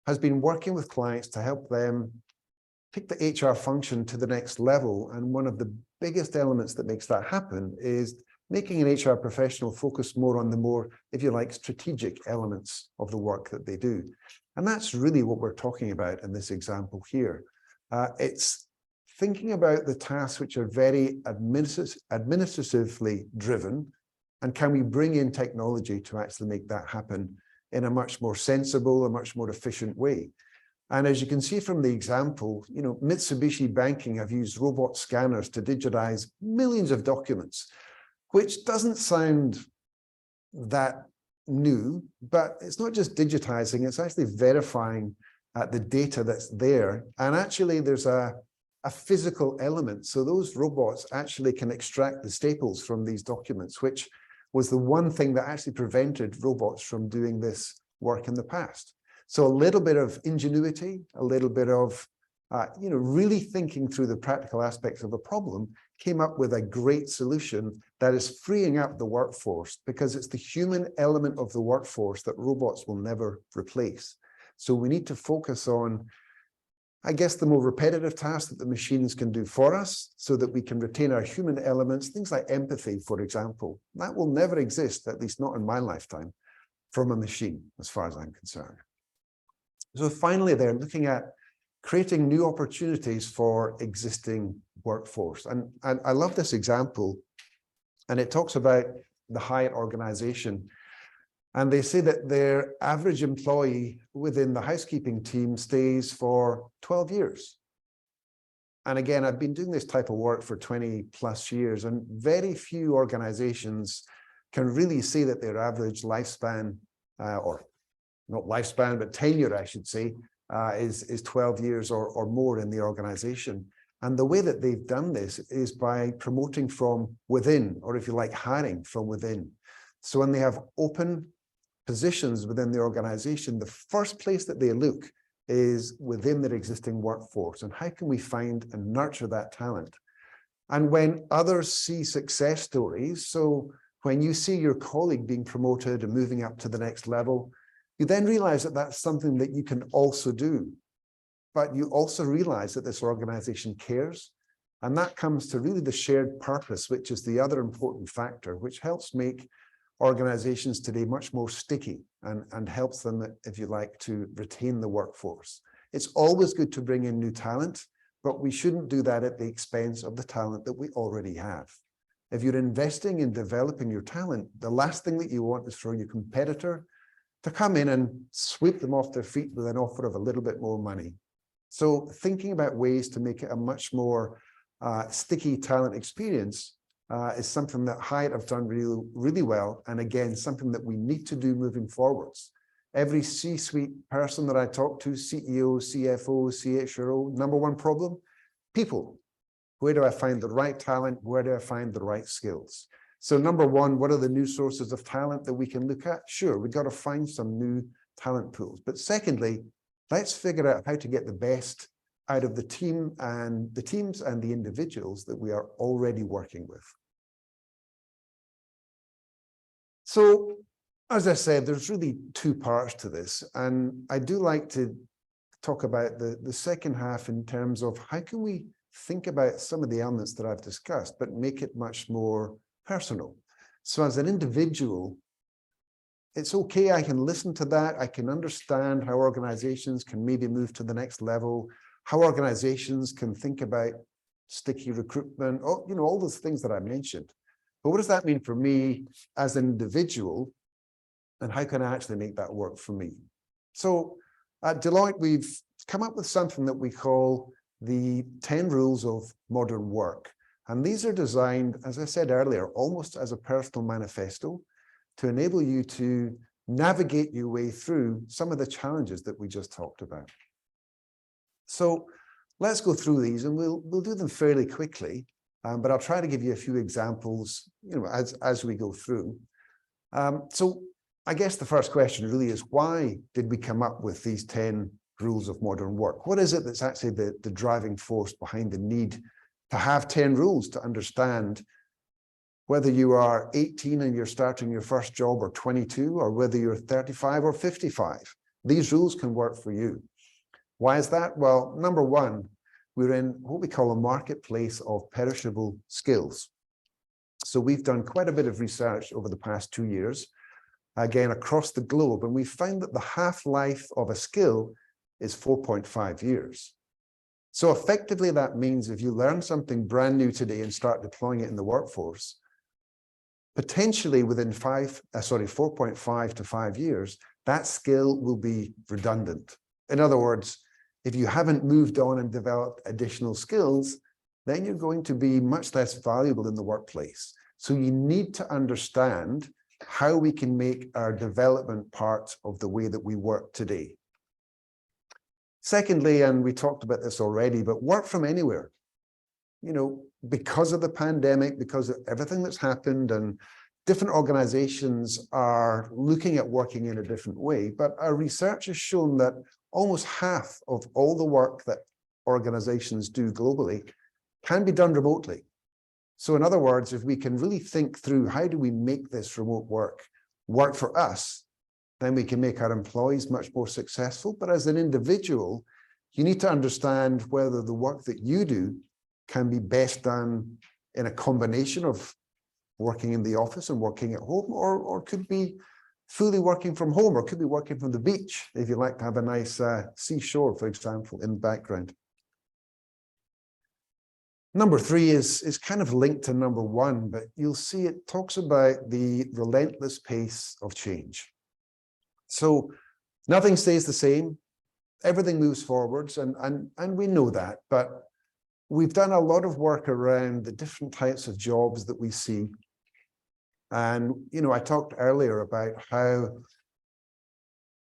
has been working with clients to help them take the HR function to the next level. And one of the biggest elements that makes that happen is making an HR professional focus more on the more, if you like, strategic elements of the work that they do. And that's really what we're talking about in this example here. It's thinking about the tasks which are very administratively driven, and can we bring in technology to actually make that happen in a much more sensible, a much more efficient way. And as you can see from the example, you know, Mitsubishi Banking have used robot scanners to digitize millions of documents, which doesn't sound that new, but it's not just digitizing, it's actually verifying the data that's there. And actually there's a physical element. So those robots actually can extract the staples from these documents, which was the one thing that actually prevented robots from doing this work in the past. So a little bit of ingenuity, a little bit of, you know, really thinking through the practical aspects of a problem, came up with a great solution that is freeing up the workforce, because it's the human element of the workforce that robots will never replace. So we need to focus on, I guess, the more repetitive tasks that the machines can do for us, so that we can retain our human elements, things like empathy, for example. That will never exist, at least not in my lifetime, from a machine, as far as I'm concerned. So finally, they're looking at creating new opportunities for existing workforce. And I love this example, and it talks about the Hyatt organization. And they say that their average employee within the housekeeping team stays for 12 years. And again, I've been doing this type of work for 20 plus years, and very few organizations can really say that their average lifespan, or not lifespan, but tenure, I should say, is 12 years or more in the organization. And the way that they've done this is by promoting from within, or if you like, hiring from within. So when they have open positions within the organization, the first place that they look is within their existing workforce, and how can we find and nurture that talent? And when others see success stories, so when you see your colleague being promoted and moving up to the next level, you then realize that that's something that you can also do. But you also realize that this organization cares, and that comes to really the shared purpose, which is the other important factor, which helps make organizations today much more sticky and helps them, if you like, to retain the workforce. It's always good to bring in new talent, but we shouldn't do that at the expense of the talent that we already have. If you're investing in developing your talent, the last thing that you want is for your competitor to come in and sweep them off their feet with an offer of a little bit more money. So thinking about ways to make it a much more sticky talent experience is something that Hyatt have done really well. And again, something that we need to do moving forwards. Every C-suite person that I talk to, CEO, CFO, CHRO, number one problem, people. Where do I find the right talent? Where do I find the right skills? So number one, what are the new sources of talent that we can look at? Sure, we've got to find some new talent pools. But secondly, let's figure out how to get the best out of the team and the teams and the individuals that we are already working with. So, as I said, there's really two parts to this. And I do like to talk about the second half in terms of how can we think about some of the elements that I've discussed, but make it much more personal. So as an individual, it's okay, I can listen to that. I can understand how organizations can maybe move to the next level, how organizations can think about sticky recruitment, all those things that I mentioned. But what does that mean for me as an individual, and how can I actually make that work for me? So at Deloitte, we've come up with something that we call the 10 rules of modern work. And these are designed, as I said earlier, almost as a personal manifesto to enable you to navigate your way through some of the challenges that we just talked about. So let's go through these, and we'll do them fairly quickly, but I'll try to give you a few examples, as we go through. So I guess the first question really is, why did we come up with these 10 rules of modern work? What is it that's actually the driving force behind the need to have 10 rules to understand whether you are 18 and you're starting your first job, or 22, or whether you're 35 or 55? These rules can work for you. Why is that? Well, number one, we're in what we call a marketplace of perishable skills. So we've done quite a bit of research over the past 2 years, again, across the globe, and we found that the half-life of a skill is 4.5 years. So effectively, that means if you learn something brand new today and start deploying it in the workforce, potentially within 4.5 to 5 years, that skill will be redundant. In other words, if you haven't moved on and developed additional skills, then you're going to be much less valuable in the workplace. So you need to understand how we can make our development part of the way that we work today. Secondly, and we talked about this already, but work from anywhere. Because of the pandemic, because of everything that's happened, and different organizations are looking at working in a different way, but our research has shown that almost half of all the work that organizations do globally can be done remotely. So in other words, if we can really think through how do we make this remote work for us, then we can make our employees much more successful. But as an individual, you need to understand whether the work that you do can be best done in a combination of working in the office and working at home, or could be fully working from home, or could be working from the beach, if you like to have a nice seashore, for example, in the background. Number three is kind of linked to number one, but you'll see it talks about the relentless pace of change. So nothing stays the same, everything moves forwards, and we know that, but we've done a lot of work around the different types of jobs that we see. And, I talked earlier about how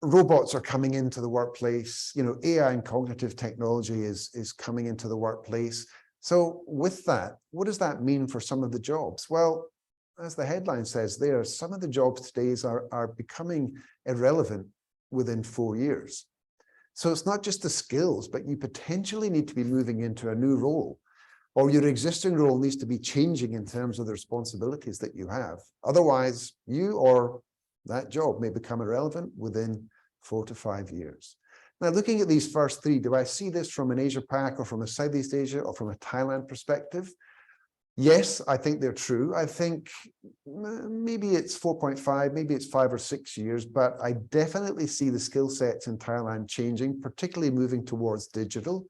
robots are coming into the workplace, AI and cognitive technology is coming into the workplace. So with that, what does that mean for some of the jobs? Well, as the headline says there, some of the jobs today are becoming irrelevant within 4 years. So it's not just the skills, but you potentially need to be moving into a new role, or your existing role needs to be changing in terms of the responsibilities that you have. Otherwise, you or that job may become irrelevant within 4 to 5 years. Now, looking at these first three, do I see this from an Asia Pac, or from a Southeast Asia, or from a Thailand perspective? Yes, I think they're true. I think maybe it's 4.5, maybe it's 5 or 6 years, but I definitely see the skill sets in Thailand changing, particularly moving towards digital.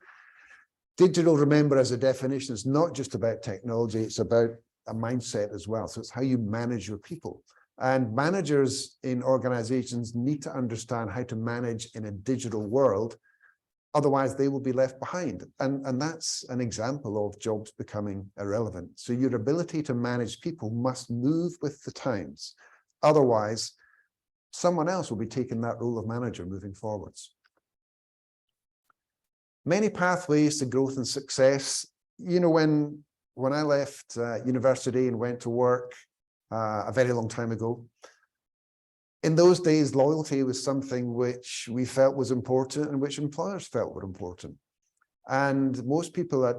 Digital, remember, as a definition, is not just about technology, it's about a mindset as well. So it's how you manage your people. And managers in organizations need to understand how to manage in a digital world. Otherwise, they will be left behind. And that's an example of jobs becoming irrelevant. So your ability to manage people must move with the times. Otherwise, someone else will be taking that role of manager moving forwards. Many pathways to growth and success. When I left university and went to work a very long time ago, in those days, loyalty was something which we felt was important and which employers felt were important. And most people at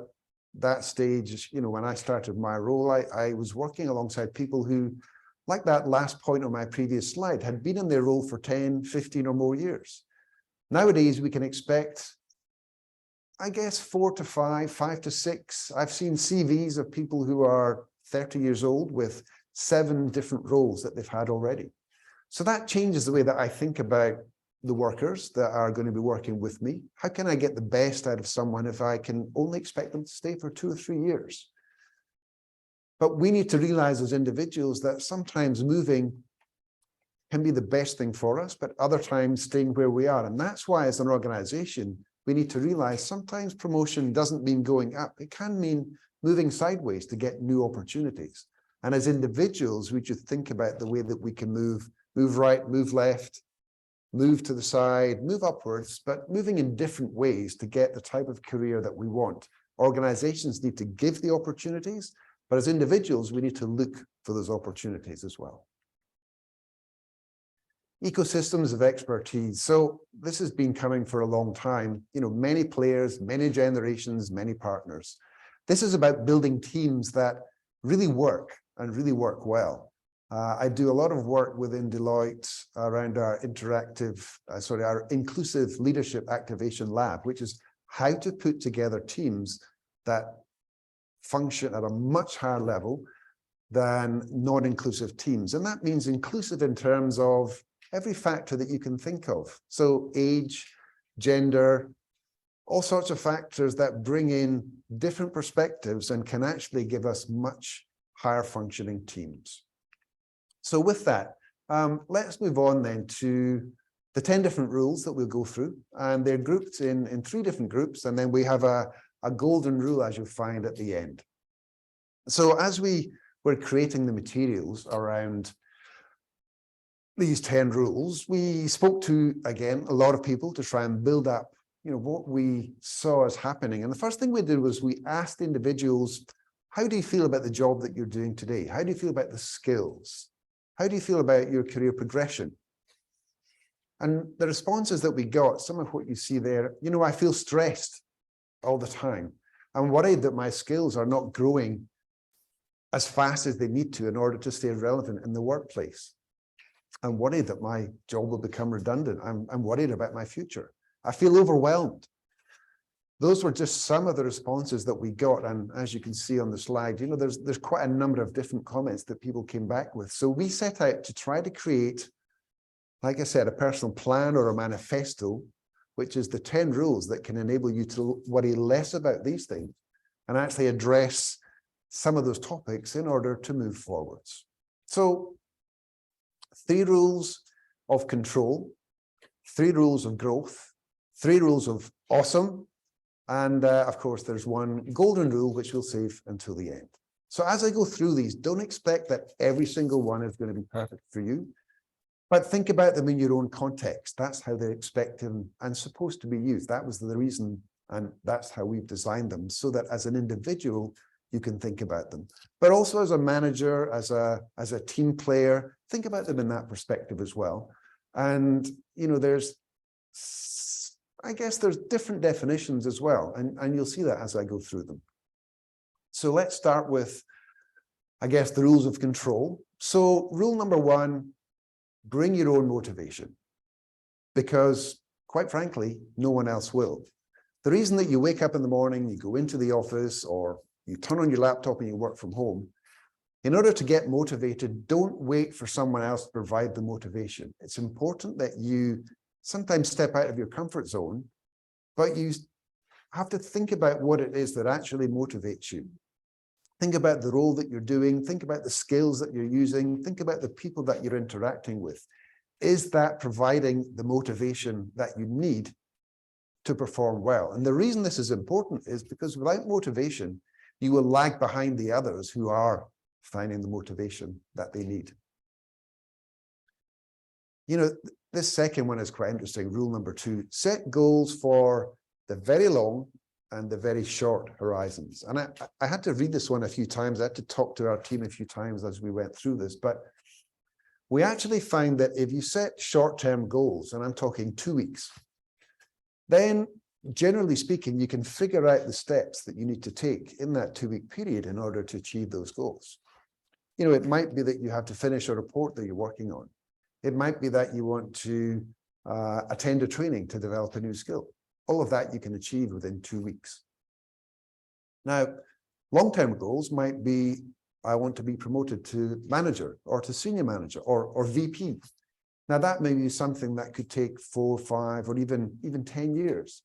that stage, when I started my role, I was working alongside people who, like that last point on my previous slide, had been in their role for 10, 15 or more years. Nowadays, we can expect, I guess, 4 to 5, 5 to 6. I've seen CVs of people who are 30 years old with 7 different roles that they've had already. So that changes the way that I think about the workers that are going to be working with me. How can I get the best out of someone if I can only expect them to stay for 2 or 3 years? But we need to realize as individuals that sometimes moving can be the best thing for us, but other times staying where we are. And that's why as an organization, we need to realize sometimes promotion doesn't mean going up. It can mean moving sideways to get new opportunities. And as individuals, we should think about the way that we can move move right, move left, move to the side, move upwards, but moving in different ways to get the type of career that we want. Organizations need to give the opportunities, but as individuals, we need to look for those opportunities as well. Ecosystems of expertise. So this has been coming for a long time. You know, many players, many generations, many partners. This is about building teams that really work and really work well. I do a lot of work within Deloitte around our our inclusive leadership activation lab, which is how to put together teams that function at a much higher level than non-inclusive teams. And that means inclusive in terms of every factor that you can think of. So age, gender, all sorts of factors that bring in different perspectives and can actually give us much higher functioning teams. So with that, let's move on then to the 10 different rules that we'll go through. And they're grouped in 3 different groups. And then we have a golden rule, as you'll find at the end. So as we were creating the materials around these 10 rules, we spoke to, again, a lot of people to try and build up, you know, what we saw as happening. And the first thing we did was we asked individuals, how do you feel about the job that you're doing today? How do you feel about the skills? How do you feel about your career progression? And the responses that we got, some of what you see there, you know, I feel stressed all the time. I'm worried that my skills are not growing as fast as they need to in order to stay relevant in the workplace. I'm worried that my job will become redundant. I'm worried about my future. I feel overwhelmed. Those were just some of the responses that we got. And as you can see on the slide, you know, there's quite a number of different comments that people came back with. So we set out to try to create, like I said, a personal plan or a manifesto, which is the 10 rules that can enable you to worry less about these things and actually address some of those topics in order to move forwards. So 3 rules of control, 3 rules of growth, 3 rules of awesome, and of course there's one golden rule which we'll save until the end. So as I go through these, don't expect that every single one is going to be perfect for you, but think about them in your own context. That's how they're expected and supposed to be used. That was the reason, and that's how we've designed them, so that as an individual, you can think about them. But also as a manager, as a team player, think about them in that perspective as well. And, you know, I guess there's different definitions as well. And you'll see that as I go through them. So let's start with, I guess, the rules of control. So rule number 1, bring your own motivation. Because quite frankly, no one else will. The reason that you wake up in the morning, you go into the office, or you turn on your laptop and you work from home, in order to get motivated, don't wait for someone else to provide the motivation. It's important that you sometimes step out of your comfort zone, but you have to think about what it is that actually motivates you. Think about the role that you're doing, think about the skills that you're using, think about the people that you're interacting with. Is that providing the motivation that you need to perform well? And the reason this is important is because without motivation, you will lag behind the others who are finding the motivation that they need. You know, this second one is quite interesting. Rule number 2, set goals for the very long and the very short horizons. And I had to read this one a few times. I had to talk to our team a few times as we went through this, but we actually find that if you set short-term goals, and I'm talking 2 weeks, then generally speaking, you can figure out the steps that you need to take in that 2-week period in order to achieve those goals. You know, it might be that you have to finish a report that you're working on. It might be that you want to attend a training to develop a new skill. All of that you can achieve within 2 weeks. Now, long-term goals might be, I want to be promoted to manager or to senior manager or VP. Now, that may be something that could take 4, 5, or even 10 years.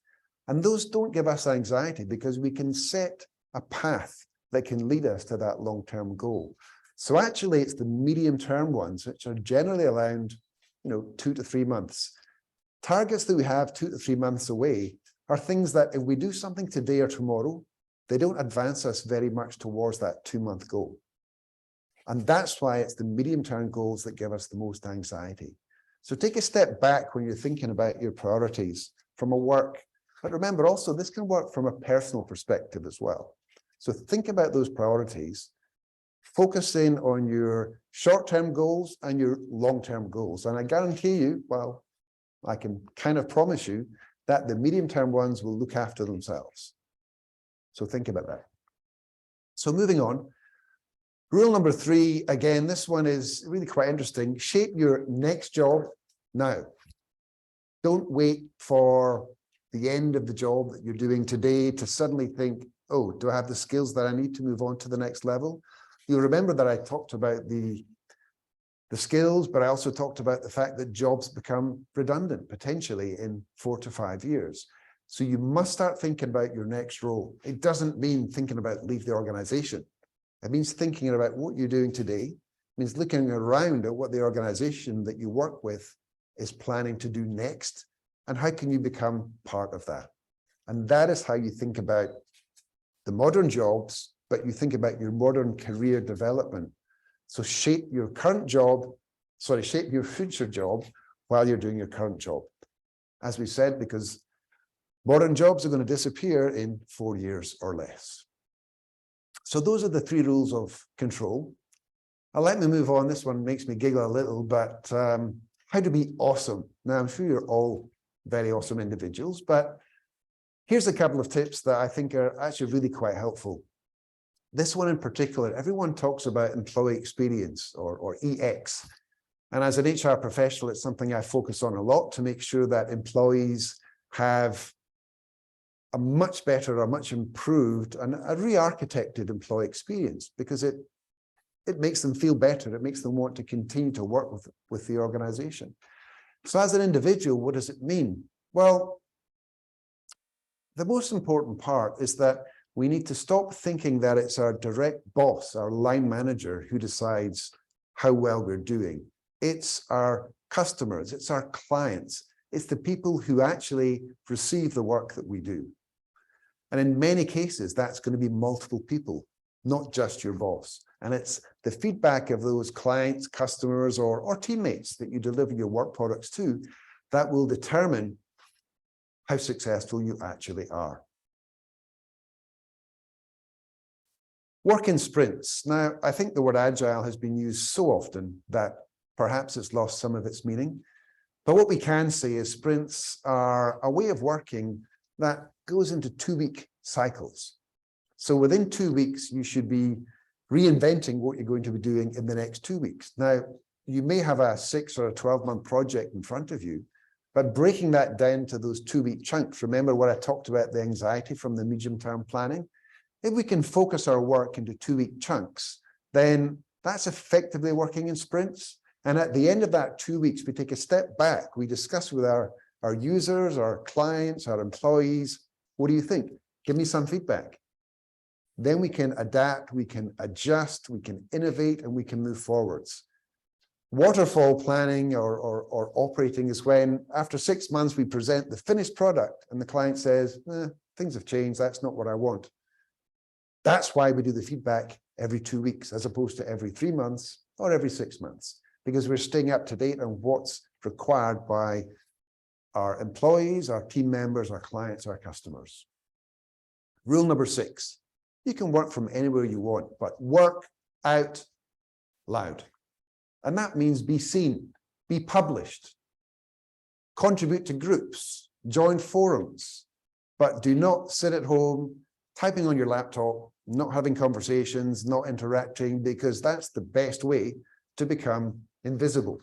And those don't give us anxiety because we can set a path that can lead us to that long-term goal. So actually, it's the medium-term ones, which are generally around, 2 to 3 months. Targets that we have 2 to 3 months away are things that if we do something today or tomorrow, they don't advance us very much towards that 2-month goal. And that's why it's the medium-term goals that give us the most anxiety. So take a step back when you're thinking about your priorities from a work, but remember also this can work from a personal perspective as well. So think about those priorities, focusing on your short-term goals and your long-term goals. And I guarantee you, well, I can kind of promise you that the medium-term ones will look after themselves. So think about that. So moving on, rule number 3, again, this one is really quite interesting. Shape your next job now. Don't wait for the end of the job that you're doing today to suddenly think, oh, do I have the skills that I need to move on to the next level? You'll remember that I talked about the skills, but I also talked about the fact that jobs become redundant potentially in 4 to 5 years. So you must start thinking about your next role. It doesn't mean thinking about leave the organization. It means thinking about what you're doing today. It means looking around at what the organization that you work with is planning to do next, and how can you become part of that? And that is how you think about the modern jobs, but you think about your modern career development. So shape your current job, shape your future job while you're doing your current job. As we said, because modern jobs are going to disappear in 4 years or less. So those are the 3 rules of control. Let me move on. This one makes me giggle a little, but how to be awesome. Now, I'm sure you're all very awesome individuals, but here's a couple of tips that I think are actually really quite helpful. This one in particular, everyone talks about employee experience or EX. And as an HR professional, it's something I focus on a lot to make sure that employees have a much better, a much improved and a re-architected employee experience, because it makes them feel better. It makes them want to continue to work with the organization. So as an individual, what does it mean? Well, the most important part is that we need to stop thinking that it's our direct boss, our line manager, who decides how well we're doing. It's our customers, it's our clients, it's the people who actually receive the work that we do. And in many cases, that's going to be multiple people, not just your boss. And it's the feedback of those clients, customers, or teammates that you deliver your work products to that will determine how successful you actually are. Work in sprints. Now, I think the word agile has been used so often that perhaps it's lost some of its meaning. But what we can say is sprints are a way of working that goes into 2-week cycles. So within 2 weeks, you should be reinventing what you're going to be doing in the next 2 weeks. Now, you may have a 6 or a 12-month project in front of you, but breaking that down to those 2-week chunks, remember what I talked about, the anxiety from the medium-term planning? If we can focus our work into 2-week chunks, then that's effectively working in sprints. And at the end of that 2 weeks, we take a step back. We discuss with our users, our clients, our employees, what do you think? Give me some feedback. Then we can adapt, we can adjust, we can innovate, and we can move forwards. Waterfall planning or operating is when after 6 months we present the finished product and the client says, things have changed, that's not what I want. That's why we do the feedback every 2 weeks as opposed to every 3 months or every 6 months, because we're staying up to date on what's required by our employees, our team members, our clients, our customers. Rule number 6, you can work from anywhere you want, but work out loud. And that means be seen, be published, contribute to groups, join forums, but do not sit at home typing on your laptop, not having conversations, not interacting, because that's the best way to become invisible.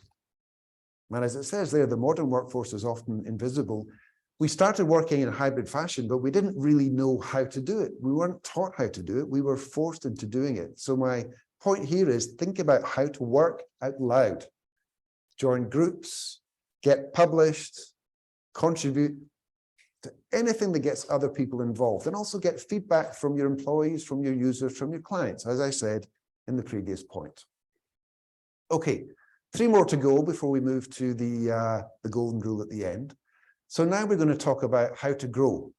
And as it says there, the modern workforce is often invisible. We started working in a hybrid fashion, but we didn't really know how to do it. We weren't taught how to do it. We were forced into doing it. So my point here is think about how to work out loud. Join groups, get published, contribute to anything that gets other people involved, and also get feedback from your employees, from your users, from your clients, as I said in the previous point. Okay, 3 more to go before we move to the golden rule at the end. So now we're going to talk about how to grow.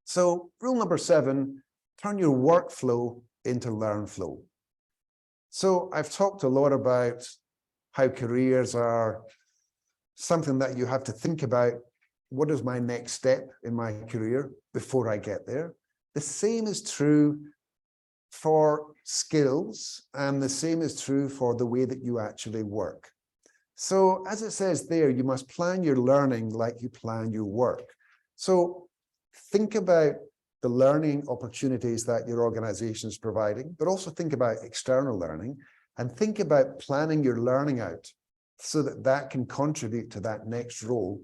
So rule number 7, turn your workflow into learn flow. So I've talked a lot about how careers are something that you have to think about. What is my next step in my career before I get there? The same is true for skills, and the same is true for the way that you actually work. So as it says there, you must plan your learning like you plan your work. So think about the learning opportunities that your organization is providing, but also think about external learning, and think about planning your learning out so that that can contribute to that next role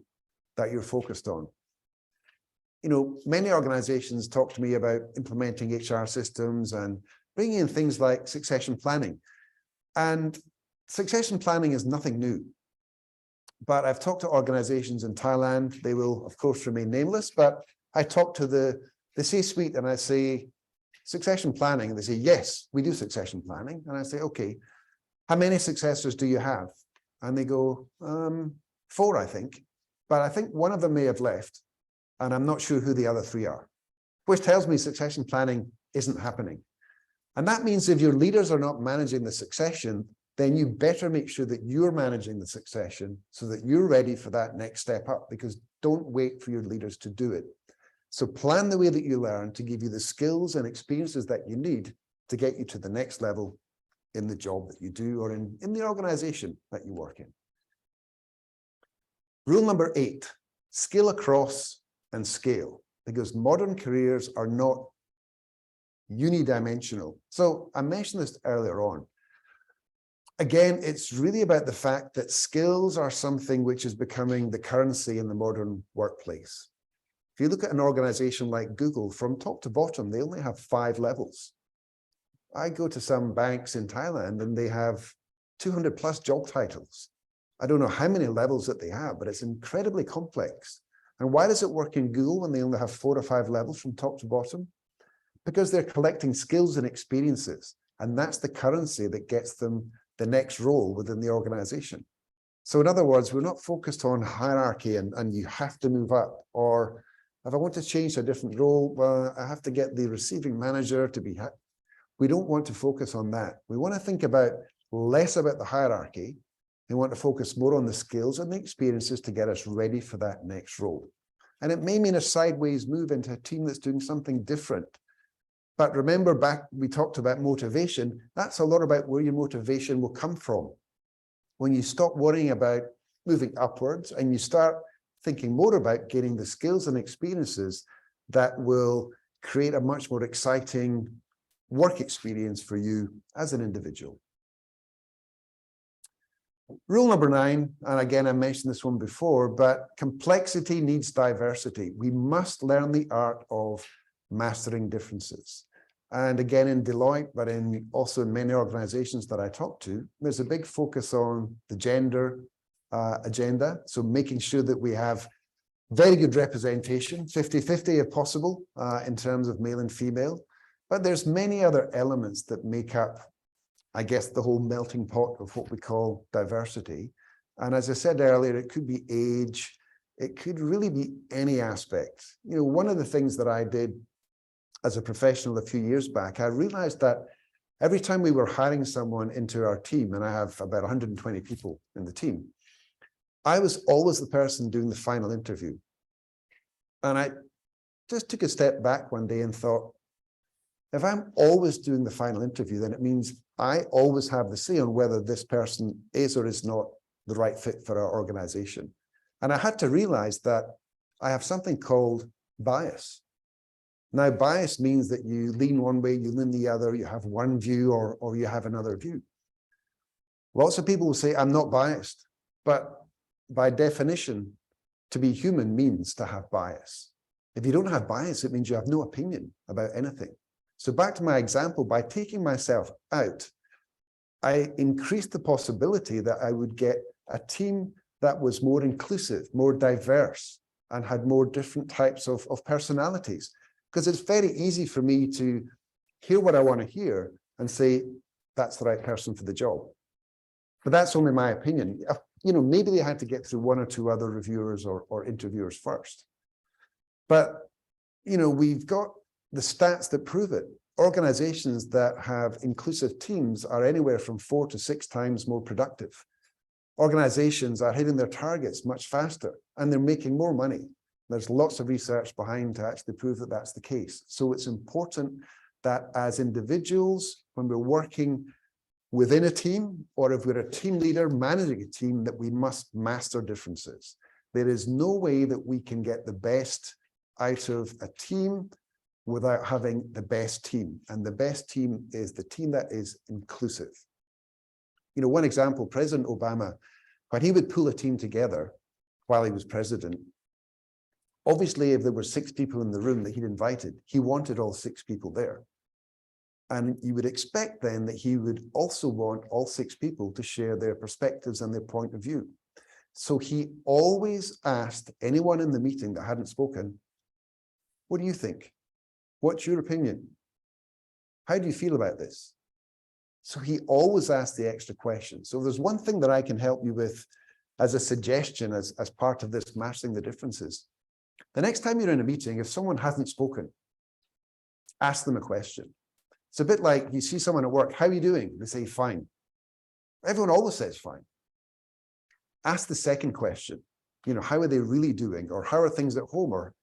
that you're focused on. You know, many organizations talk to me about implementing HR systems and bringing in things like succession planning. And succession planning is nothing new. But I've talked to organizations in Thailand. They will, of course, remain nameless, but I talk to the C-suite and I say, succession planning, and they say, yes, we do succession planning. And I say, okay, how many successors do you have? And they go, 4, I think. But I think one of them may have left, and I'm not sure who the other 3 are, which tells me succession planning isn't happening. And that means if your leaders are not managing the succession, then you better make sure that you're managing the succession so that you're ready for that next step up, because don't wait for your leaders to do it. So plan the way that you learn to give you the skills and experiences that you need to get you to the next level in the job that you do or in the organization that you work in. Rule number 8, skill across and scale, because modern careers are not unidimensional. So I mentioned this earlier on. Again, it's really about the fact that skills are something which is becoming the currency in the modern workplace. If you look at an organization like Google, from top to bottom, they only have 5 levels. I go to some banks in Thailand and they have 200 plus job titles. I don't know how many levels that they have, but it's incredibly complex. And why does it work in Google when they only have 4 or 5 levels from top to bottom? Because they're collecting skills and experiences, and that's the currency that gets them the next role within the organization. So in other words, we're not focused on hierarchy and you have to move up, or if I want to change to a different role, well, I have to get the receiving manager to be happy. We don't want to focus on that. We want to think about less about the hierarchy. We want to focus more on the skills and the experiences to get us ready for that next role. And it may mean a sideways move into a team that's doing something different. But remember back, we talked about motivation. That's a lot about where your motivation will come from. When you stop worrying about moving upwards and you start thinking more about getting the skills and experiences that will create a much more exciting work experience for you as an individual. Rule number 9, and again, I mentioned this one before, but complexity needs diversity. We must learn the art of mastering differences. And again, in Deloitte, but also in many organizations that I talk to, there's a big focus on the gender agenda. So making sure that we have very good representation, 50-50 if possible, in terms of male and female. But there's many other elements that make up, I guess, the whole melting pot of what we call diversity. And as I said earlier, it could be age, it could really be any aspect. You know, one of the things that I did as a professional a few years back, I realized that every time we were hiring someone into our team, and I have about 120 people in the team, I was always the person doing the final interview. And I just took a step back one day and thought, if I'm always doing the final interview, then it means I always have the say on whether this person is or is not the right fit for our organization. And I had to realize that I have something called bias. Now, bias means that you lean one way, you lean the other, you have one view or you have another view. Lots of people will say, I'm not biased, but by definition, to be human means to have bias. If you don't have bias, it means you have no opinion about anything. So back to my example, by taking myself out, I increased the possibility that I would get a team that was more inclusive, more diverse, and had more different types of personalities. Because it's very easy for me to hear what I want to hear and say, that's the right person for the job. But that's only my opinion. You know, maybe they had to get through 1 or 2 other reviewers or interviewers first. But, you know, we've got the stats that prove it. organizations that have inclusive teams are anywhere from 4 to 6 times more productive. Organizations are hitting their targets much faster and they're making more money. There's lots of research behind to actually prove that that's the case. So it's important that as individuals, when we're working within a team, or if we're a team leader managing a team, that we must master differences. There is no way that we can get the best out of a team without having the best team. And the best team is the team that is inclusive. You know, one example, President Obama, when he would pull a team together while he was president, obviously, if there were 6 people in the room that he'd invited, he wanted all 6 people there. And you would expect then that he would also want all 6 people to share their perspectives and their point of view. So he always asked anyone in the meeting that hadn't spoken, what do you think? What's your opinion? How do you feel about this? So he always asked the extra question. So there's one thing that I can help you with as a suggestion, as part of this mastering the differences. The next time you're in a meeting, if someone hasn't spoken, ask them a question. It's a bit like you see someone at work, how are you doing? They say, fine. Everyone always says fine. Ask the second question, you know, how are they really doing? Or how are things at home? Or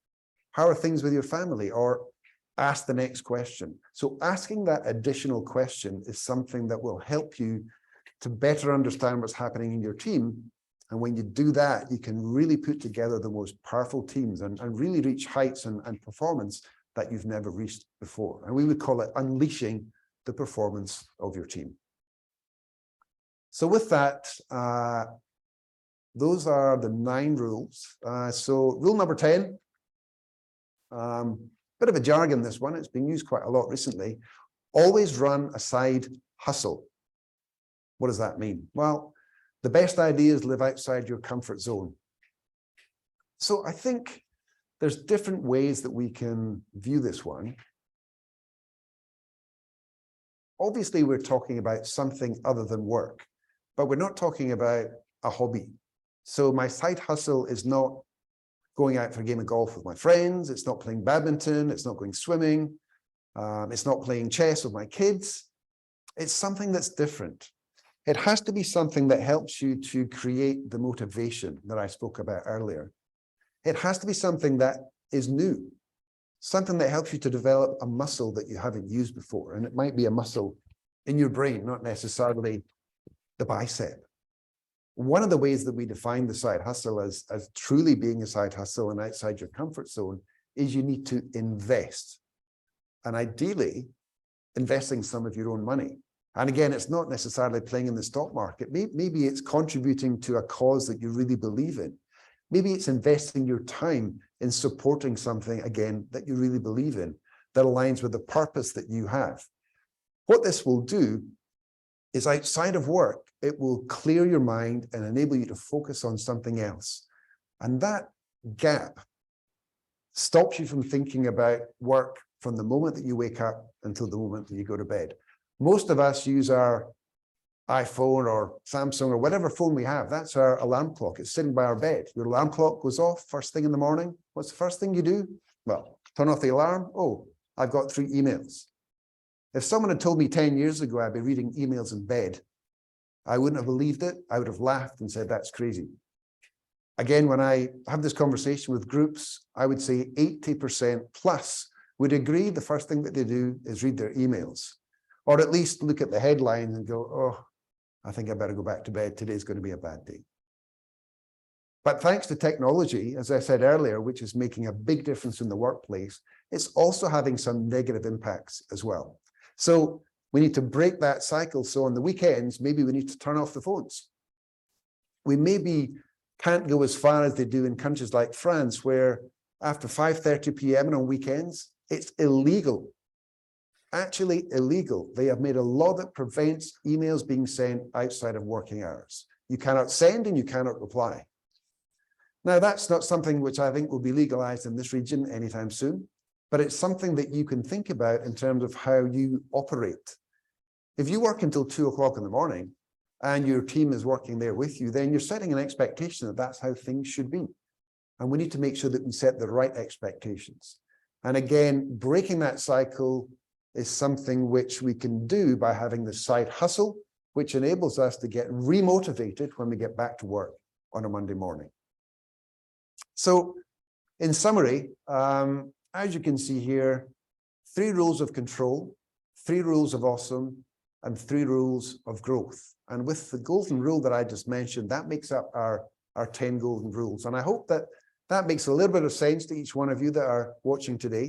how are things with your family? Or ask the next question. So asking that additional question is something that will help you to better understand what's happening in your team. And when you do that, you can really put together the most powerful teams and really reach heights and performance that you've never reached before. And we would call it unleashing the performance of your team. So with that, those are the 9 rules. So rule number 10, bit of a jargon, this one. It's been used quite a lot recently. Always run a side hustle. What does that mean? Well, the best ideas live outside your comfort zone. So I think there's different ways that we can view this one. Obviously, we're talking about something other than work, but we're not talking about a hobby. So my side hustle is not going out for a game of golf with my friends. It's not playing badminton. It's not going swimming. It's not playing chess with my kids. It's something that's different. It has to be something that helps you to create the motivation that I spoke about earlier. It has to be something that is new, something that helps you to develop a muscle that you haven't used before. And it might be a muscle in your brain, not necessarily the bicep. One of the ways that we define the side hustle as truly being a side hustle and outside your comfort zone is you need to invest. And ideally, investing some of your own money. And again, it's not necessarily playing in the stock market. Maybe it's contributing to a cause that you really believe in. Maybe it's investing your time in supporting something, again, that you really believe in, that aligns with the purpose that you have. What this will do is outside of work, it will clear your mind and enable you to focus on something else. And that gap stops you from thinking about work from the moment that you wake up until the moment that you go to bed. Most of us use our iPhone or Samsung or whatever phone we have. That's our alarm clock. It's sitting by our bed. Your alarm clock goes off first thing in the morning. What's the first thing you do? Well, turn off the alarm. Oh, I've got 3 emails. If someone had told me 10 years ago I'd be reading emails in bed, I wouldn't have believed it. I would have laughed and said, that's crazy. Again, when I have this conversation with groups, I would say 80% plus would agree the first thing that they do is read their emails, or at least look at the headlines and go, oh, I think I better go back to bed. Today's going to be a bad day. But thanks to technology, as I said earlier, which is making a big difference in the workplace, it's also having some negative impacts as well. So we need to break that cycle. So on the weekends, maybe we need to turn off the phones. We maybe can't go as far as they do in countries like France, where after 5:30 p.m. and on weekends, it's illegal. Actually illegal. They have made a law that prevents emails being sent outside of working hours. You cannot send and you cannot reply. Now, that's not something which I think will be legalized in this region anytime soon, but it's something that you can think about in terms of how you operate. If you work until 2 o'clock in the morning and your team is working there with you, then you're setting an expectation that that's how things should be. And we need to make sure that we set the right expectations. And again, breaking that cycle is something which we can do by having the side hustle, which enables us to get remotivated when we get back to work on a Monday morning. So in summary, as you can see here, 3 rules of control, 3 rules of awesome, and 3 rules of growth. And with the golden rule that I just mentioned, that makes up our 10 golden rules. And I hope that that makes a little bit of sense to each one of you that are watching today.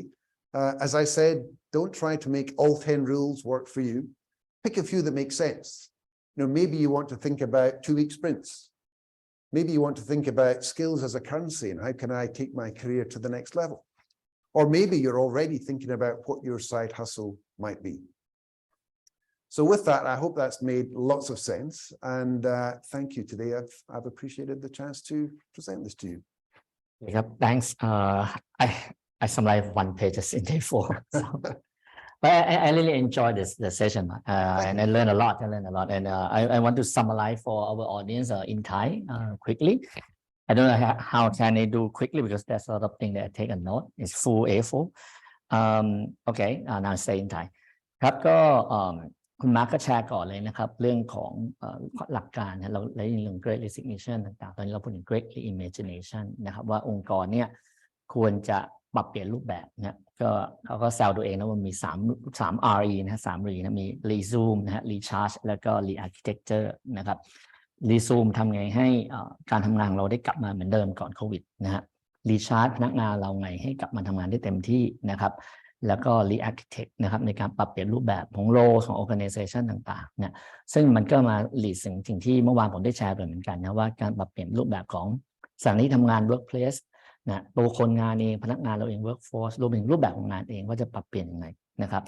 As I said, don't try to make all 10 rules work for you. Pick a few that make sense. Maybe you want to think about 2-week sprints. Maybe you want to think about skills as a currency and how can I take my career to the next level? Or maybe you're already thinking about what your side hustle might be. So with that, I hope that's made lots of sense. And thank you today. I've appreciated the chance to present this to you. Thanks. I summarized 1 page in day 4. So. But I really enjoyed the session, and I learned a lot. And I want to summarize for our audience in Thai quickly. I don't know how can I do quickly because that's a lot of things that I take a note. It's full A4. Okay, now say in Thai. ครับก็คุณมาร์คก็แชร์ก่อนเลยนะครับเรื่องของหลักการเราเรื่อง Great Resignation ต่างๆตอนนี้เราพูดถึง Great Reimagination นะครับว่าองค์กรเนี่ยควรจะปรับเปลี่ยนรูปแบบนะก็เขาก็แซวตัวเองนะว่ามี3 RE นะ3 RE นะมี Resume นะฮะ Recharge แล้วก็ Re-architecture นะครับ Resume ทำไงให้การทำงานของเราได้กลับมาเหมือนเดิมก่อนโควิดนะฮะ Recharge พนักงานเราไงให้กลับมาทำงานได้เต็มที่นะครับแล้วก็ Re-architect นะครับในการปรับเปลี่ยนรูปแบบของ role ของ organization ต่างๆเนี่ยซึ่งมันก็มา lead สิ่งที่เมื่อวานผมได้แชร์ไปเหมือนกันนะว่าการปรับเปลี่ยนรูปแบบของสถานที่ทำงาน workplace นะตัวคนงานเองพนักงานเราเอง workforce รวมถึงรูปแบบของงานเองว่าจะปรับเปลี่ยนยังไงนะครับ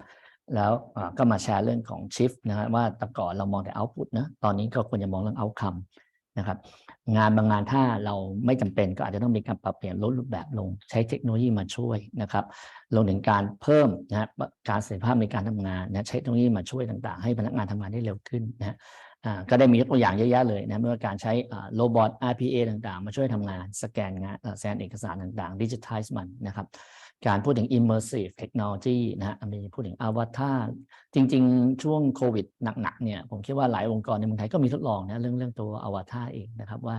แล้วก็มาแชร์เรื่องของ shift นะฮะว่าแต่ก่อนเรามองแต่ output นะตอนนี้ก็ควรจะมองเรื่อง outcome นะครับงานบางงานถ้าเราไม่จำเป็นก็อาจจะต้องมีการปรับเปลี่ยนลดรูปแบบลงใช้เทคโนโลยีมาช่วยนะครับรวมถึงการเพิ่มนะการประสิทธิภาพในการทำงานนะใช้เทคโนโลยีมาช่วยต่างๆให้พนักงานทำงานได้เร็วขึ้นนะก็ได้มีตัวอย่างเยอะแยะเลยนะไม่ว่าการใช้โรบอท RPA ต่างๆมาช่วยทำงานสแกนงานสแกนเอกสารต่างๆ digitize มันนะครับการพูดถึง immersive technology นะมีพูดถึง avatar จริงๆช่วงโควิดหนักๆเนี่ยผมคิดว่าหลายองค์กรในเมืองไทยก็มีทดลองนะเรื่องตัว avatar เองนะครับว่า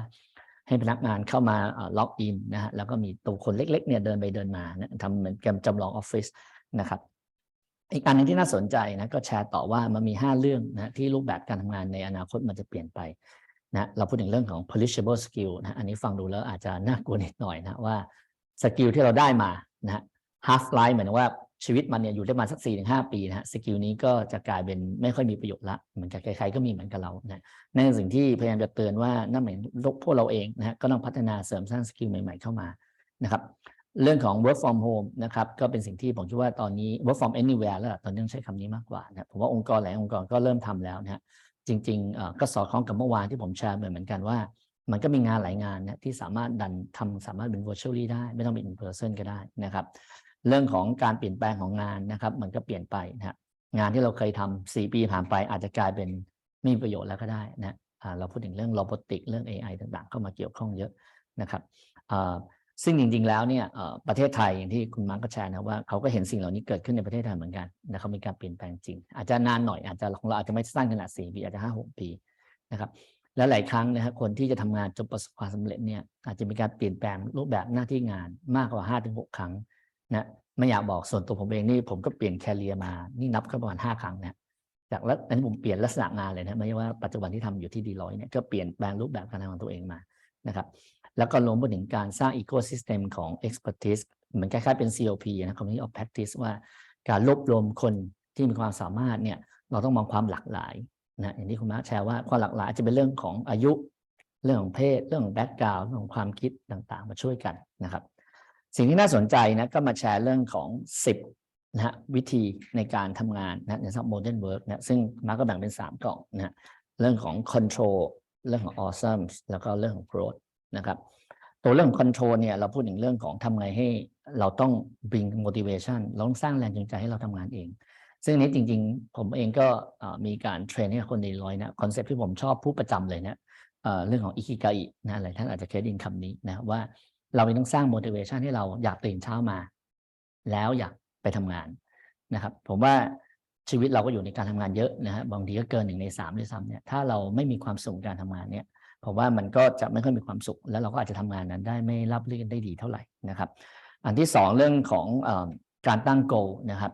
ให้พนักงานเข้ามาล็อกอินนะฮะแล้วก็มีตัวคนเล็กๆเนี่ยเดินไปเดินมานะทำเหมือนแกมจำลองออฟฟิศนะครับอีกอันนึงที่น่าสนใจนะก็แชร์ต่อว่ามันมี5เรื่องนะที่รูปแบบการทำงานในอนาคตมันจะเปลี่ยนไปนะเราพูดถึงเรื่องของ perishable skill นะอันนี้ฟังดูแล้วอาจจะน่ากลัวนิดหน่อยนะว่าสกิลที่เราได้มานะ half life เหมือนว่าชีวิตมันเนี่ยอยู่ได้มาสัก 4-5 ปีนะฮะสกิลนี้ก็จะกลายเป็นไม่ค่อยมีประโยชน์ละเหมือนกับใครๆก็มีเหมือนกับเรานะนั่นคือสิ่งที่พยายามจะเตือนว่านั่นหมายพวกเราเองนะฮะก็ต้องพัฒนาเสริมสร้างสกิลใหม่ๆเข้ามานะครับเรื่องของ work from home นะครับก็เป็นสิ่งที่ผมคิดว่าตอนนี้ work from anywhere แล้วตอนนี้ต้องใช้คำนี้มากกว่านะผมว่าองค์กรหลายองค์กรก็เริ่มทำแล้วนะฮะจริงๆก็สอดคล้องกับเมื่อวานที่ผมแชร์เหมือนกันว่ามันก็มีงานหลายงานนะที่สามารถสามารถเป็น virtually ได้ไม่ต้องเป็น in person ก็ได้นะครับเรื่องของการเปลี่ยนแปลงของงานนะครับมันก็เปลี่ยนไปนะงานที่เราเคยทำ4 ปีผ่านไปอาจจะกลายเป็นไม่มีประโยชน์แล้วก็ได้นะเราพูดถึงเรื่อง robotic เรื่อง AI ต่างๆเข้ามาเกี่ยวข้องเยอะนะครับซึ่งจริงๆแล้วเนี่ยประเทศไทยอย่างที่คุณมาร์คก็แชร์นะว่าเขาก็เห็นสิ่งเหล่านี้เกิดขึ้นในประเทศไทยเหมือนกันนะเขามีการเปลี่ยนแปลงจริงอาจจะนานหน่อยอาจจะของเราอาจจะไม่สั้นขนาด4 ปีอาจจะ5-6 ปีนะครับและหลายครั้งนะครับคนที่จะทำงานจนประสบความสำเร็จเนี่ยอาจจะมีการเปลี่ยนแปลงรูปแบบหน้าที่งานมากกว่า 5-6 ครั้งนะไม่อยากบอกส่วนตัวผมเองนี่ผมก็เปลี่ยนแคเรียมานี่นับก็ประมาณ5 ครั้งนะจากแล้วอันนี้ผมเปลี่ยนลักษณะงานเลยนะไม่ใช่ว่าปัจจุบันที่ทำอยู่ที่ Deloitte เนี่ยก็เปลี่ยนแปลงรูปแบบการทำงานของตัวเองมานะครับแล้วก็รวมไปถึงการสร้าง ecosystem ของ expertise เหมือนคล้ายๆเป็น COP นะ community of practice ว่าการรวบรวมคนที่มีความสามารถเนี่ยเราต้องมองความหลากหลายนะอย่างที่คุณมาร์คแชร์ว่าความหลากหลายจะเป็นเรื่องของอายุเรื่องของเพศเรื่องของ background เรื่องของความคิดต่างๆมาช่วยกันนะครับสิ่งที่น่าสนใจนะก็มาแชร์เรื่องของ10นะฮะวิธีในการทำงานนะในสำหรับ modern work นะซึ่งมาร์คก็แบ่งเป็น3 กล่องนะฮะเรื่องของ control เรื่องของ awesome แล้วก็เรื่องของ growth นะครับตัวเรื่อง control เนี่ยเราพูดถึงเรื่องของทำไงให้เราต้อง bring motivation เราต้องสร้างแรงจูงใจให้เราทำงานเองซึ่งนี้จริงๆผมเองก็มีการเทรนให้คนในDeloitteนะคอนเซ็ปต์ที่ผมชอบพูดประจำเลยนะเรื่องของ ikigai นะหลายท่านอาจจะเคยได้ยินคำนี้นะว่าเราต้องสร้าง motivation ให้เราอยากตื่นเช้ามาแล้วอยากไปทำงานนะครับผมว่า ชีวิตเราก็อยู่ในการทำงานเยอะนะฮะบางทีก็เกิน1 ใน 3ด้วยซ้ำเนี่ยถ้าเราไม่มีความสุขการทำงานเนี่ยผมว่ามันก็จะไม่ค่อยมีความสุขแล้วเราก็อาจจะทำงานนั้นได้ไม่ราบรื่นได้ดีเท่าไหร่นะครับอันที่2เรื่องของการตั้ง goal นะครับ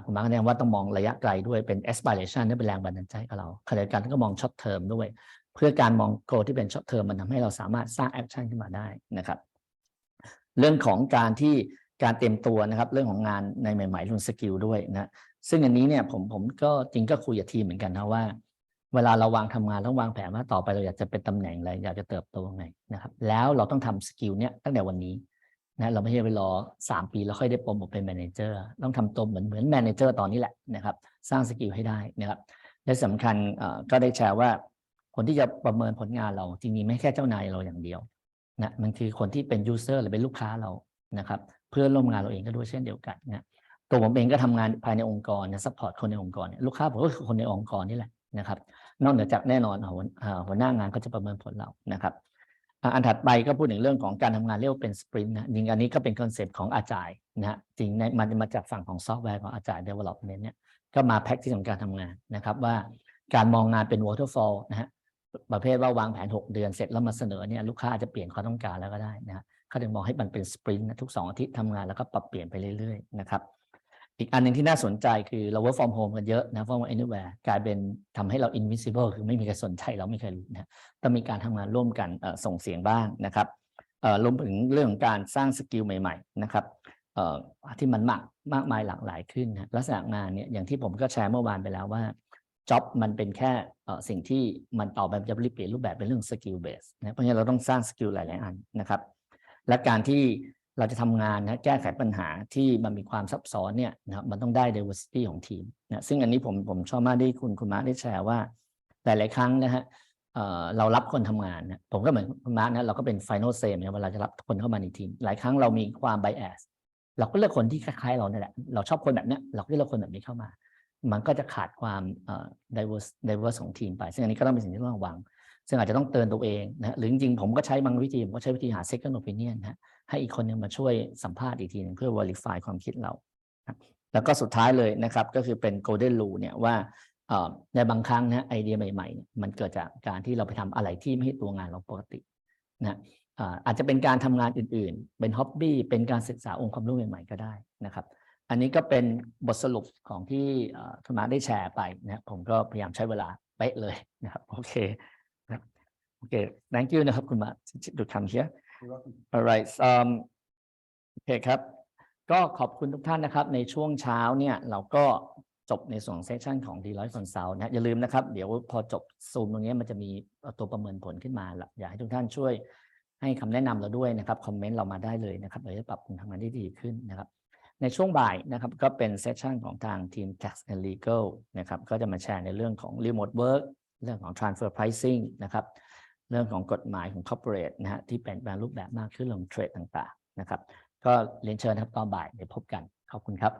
คุณมาร์คแนะนำว่าต้องมองระยะไกลด้วยเป็น aspiration นี่เป็นแรงบันดาลใจกับเราขณะเดียวกันก็มอง short term ด้วยเพื่อการมอง goal ที่เป็น short term มันทำให้เราสามารถสร้าง action ขึ้นมาได้นะครับเรื่องของการเตรียมตัวนะครับเรื่องของงานในใหม่ๆเรื่องสกิลด้วยนะซึ่งอันนี้เนี่ยผมก็จริงก็คุยกับทีมเหมือนกันนะว่าเวลาเราทำงานต้องวางแผนว่าต่อไปเราอยากจะเป็นตำแหน่งอะไรอยากจะเติบโตยังไงนะครับแล้วเราต้องทำสกิลเนี้ยตั้งแต่วันนี้นะเราไม่ใช่ไปรอ3 ปีแล้วค่อยได้โปรโมทเป็นแมเนเจอร์ต้องทำตัวเหมือนแมเนเจอร์ตอนนี้แหละนะครับสร้างสกิลให้ได้นะครับและสำคัญก็ได้แชร์ว่าคนที่จะประเมินผลงานเราจริงๆไม่แค่เจ้านายเราอย่างเดียวนะมันคือคนที่เป็นยูเซอร์หรือเป็นลูกค้าเรานะครับเพื่อนร่วมงานเราเองก็ด้วยเช่นเดียวกันนะตัวผมเองก็ทำงานภายในองค์กรนะซัพพอร์ตคนในองค์กรเนี่ยลูกค้าผมก็คือคนในองค์กรนี่แหละนะครับนอกเหนือจากแน่นอนหัวหน้างานก็จะประเมินผลเรานะครับอันถัดไปก็พูดถึงเรื่องของการทำงานเรียกว่าเป็นสปรินต์นะจริงอันนี้ก็เป็นคอนเซปต์ของอาจารย์นะฮะจริงมันมาจากฝั่งของซอฟต์แวร์ของอาจารย์ development เนี่ยก็มาแพ็กที่ของการทำงานนะครับว่าการมองงานเป็น waterfall นะฮะประเภทว่าวางแผน6 เดือนเสร็จแล้วมาเสนอเนี่ยลูกค้าอาจจะเปลี่ยนความต้องการแล้วก็ได้นะเขาถึงมองให้มันเป็นสปรินต์ทุก2 อาทิตย์ทำงานแล้วก็ปรับเปลี่ยนไปเรื่อยๆนะครับอีกอันหนึ่งที่น่าสนใจคือเรา work from home กันเยอะนะ from anywhere กลายเป็นทำให้เรา invisible คือไม่มีใครสนใจเราไม่เคยรู้นะต้องมีการทำงานร่วมกันส่งเสียงบ้างนะครับรวมถึงเรื่องของการสร้างสกิลใหม่ๆนะครับที่มันมากมายหลากหลายขึ้นนะลักษณะงานเนี่ยอย่างที่ผมก็แชร์เมื่อวานไปแล้วว่าจ็อบมันเป็นแค่สิ่งที่มันต่อไปจะเปลี่ยนรูปแบบเป็นเรื่องสกิลเบสนะเพราะฉะนั้นเราต้องสร้างสกิลหลายๆอันนะครับและการที่เราจะทำงานนะแก้ไขปัญหาที่มันมีความซับซ้อนเนี่ยนะมันต้องได้ diversity ของทีมนะซึ่งอันนี้ผมชอบมากที่คุณมาร์คได้แชร์ว่าหลายๆครั้งนะฮะเรารับคนทำงานนะผมก็เหมือนคุณมาร์คนะเราก็เป็น final say เนี่ยเวลาจะรับคนเข้ามาในทีมหลายครั้งเรามีความ bias เราก็เลือกคนที่คล้ายๆเราเนี่ยแหละเราชอบคนแบบนี้เราก็เลือกคนแบบนี้เข้ามามันก็จะขาดความdiverse ของทีมไปซึ่งอันนี้ก็ต้องเป็นสิ่งที่ต้องระวังซึ่งอาจจะต้องเตือนตัวเองนะหรือจริงๆผมก็ใช้บางวิธีผมก็ใช้วิธีหา second opinion นะให้อีกคนนึงมาช่วยสัมภาษณ์อีกทีนึงเพื่อ verify ความคิดเราแล้วก็สุดท้ายเลยนะครับก็คือเป็น golden rule เนี่ยว่าในบางครั้งนะไอเดียใหม่ๆมันเกิดจากการที่เราไปทำอะไรที่ไม่ใช่ตัวงานเราปกตินะอาจจะเป็นการทำงานอื่นๆเป็นฮ็อบบี้เป็นการศึกษาองค์ความรู้ใหม่ๆก็ได้นะครับอันนี้ก็เป็นบทสรุปของที่คุณมาร์คได้แชร์ไปนะผมก็พยายามใช้เวลาเป๊ะเลยนะครับโอเคนะโอเค thank you นะครับคุณมาร์คto come here alright โอเคครับก็ขอบคุณทุกท่านนะครับในช่วงเช้าเนี่ยเราก็จบในส่วนเซสชั่นของ Deloitte Consult นะอย่าลืมนะครับเดี๋ยวพอจบซูมตรงนี้มันจะมีตัวประเมินผลขึ้นมาละอยากให้ทุกท่านช่วยให้คำแนะนำเราด้วยนะครับคอมเมนต์เรามาได้เลยนะครับเราจะปรับปรุงทำงานได้ดีขึ้นนะครับในช่วงบ่ายนะครับก็เป็นเซสชั่นของทางทีม Tax and Legal นะครับก็จะมาแชร์ในเรื่องของ Remote Work เรื่องของ Transfer Pricing นะครับเรื่องของกฎหมายของ Corporate นะฮะที่เปลี่ยนแปลงรูปแบบมากขึ้นเรื่องเทรดต่างๆนะครับก็เรียนเชิญครับตอนบ่ายเดี๋ยวพบกันขอบคุณครับ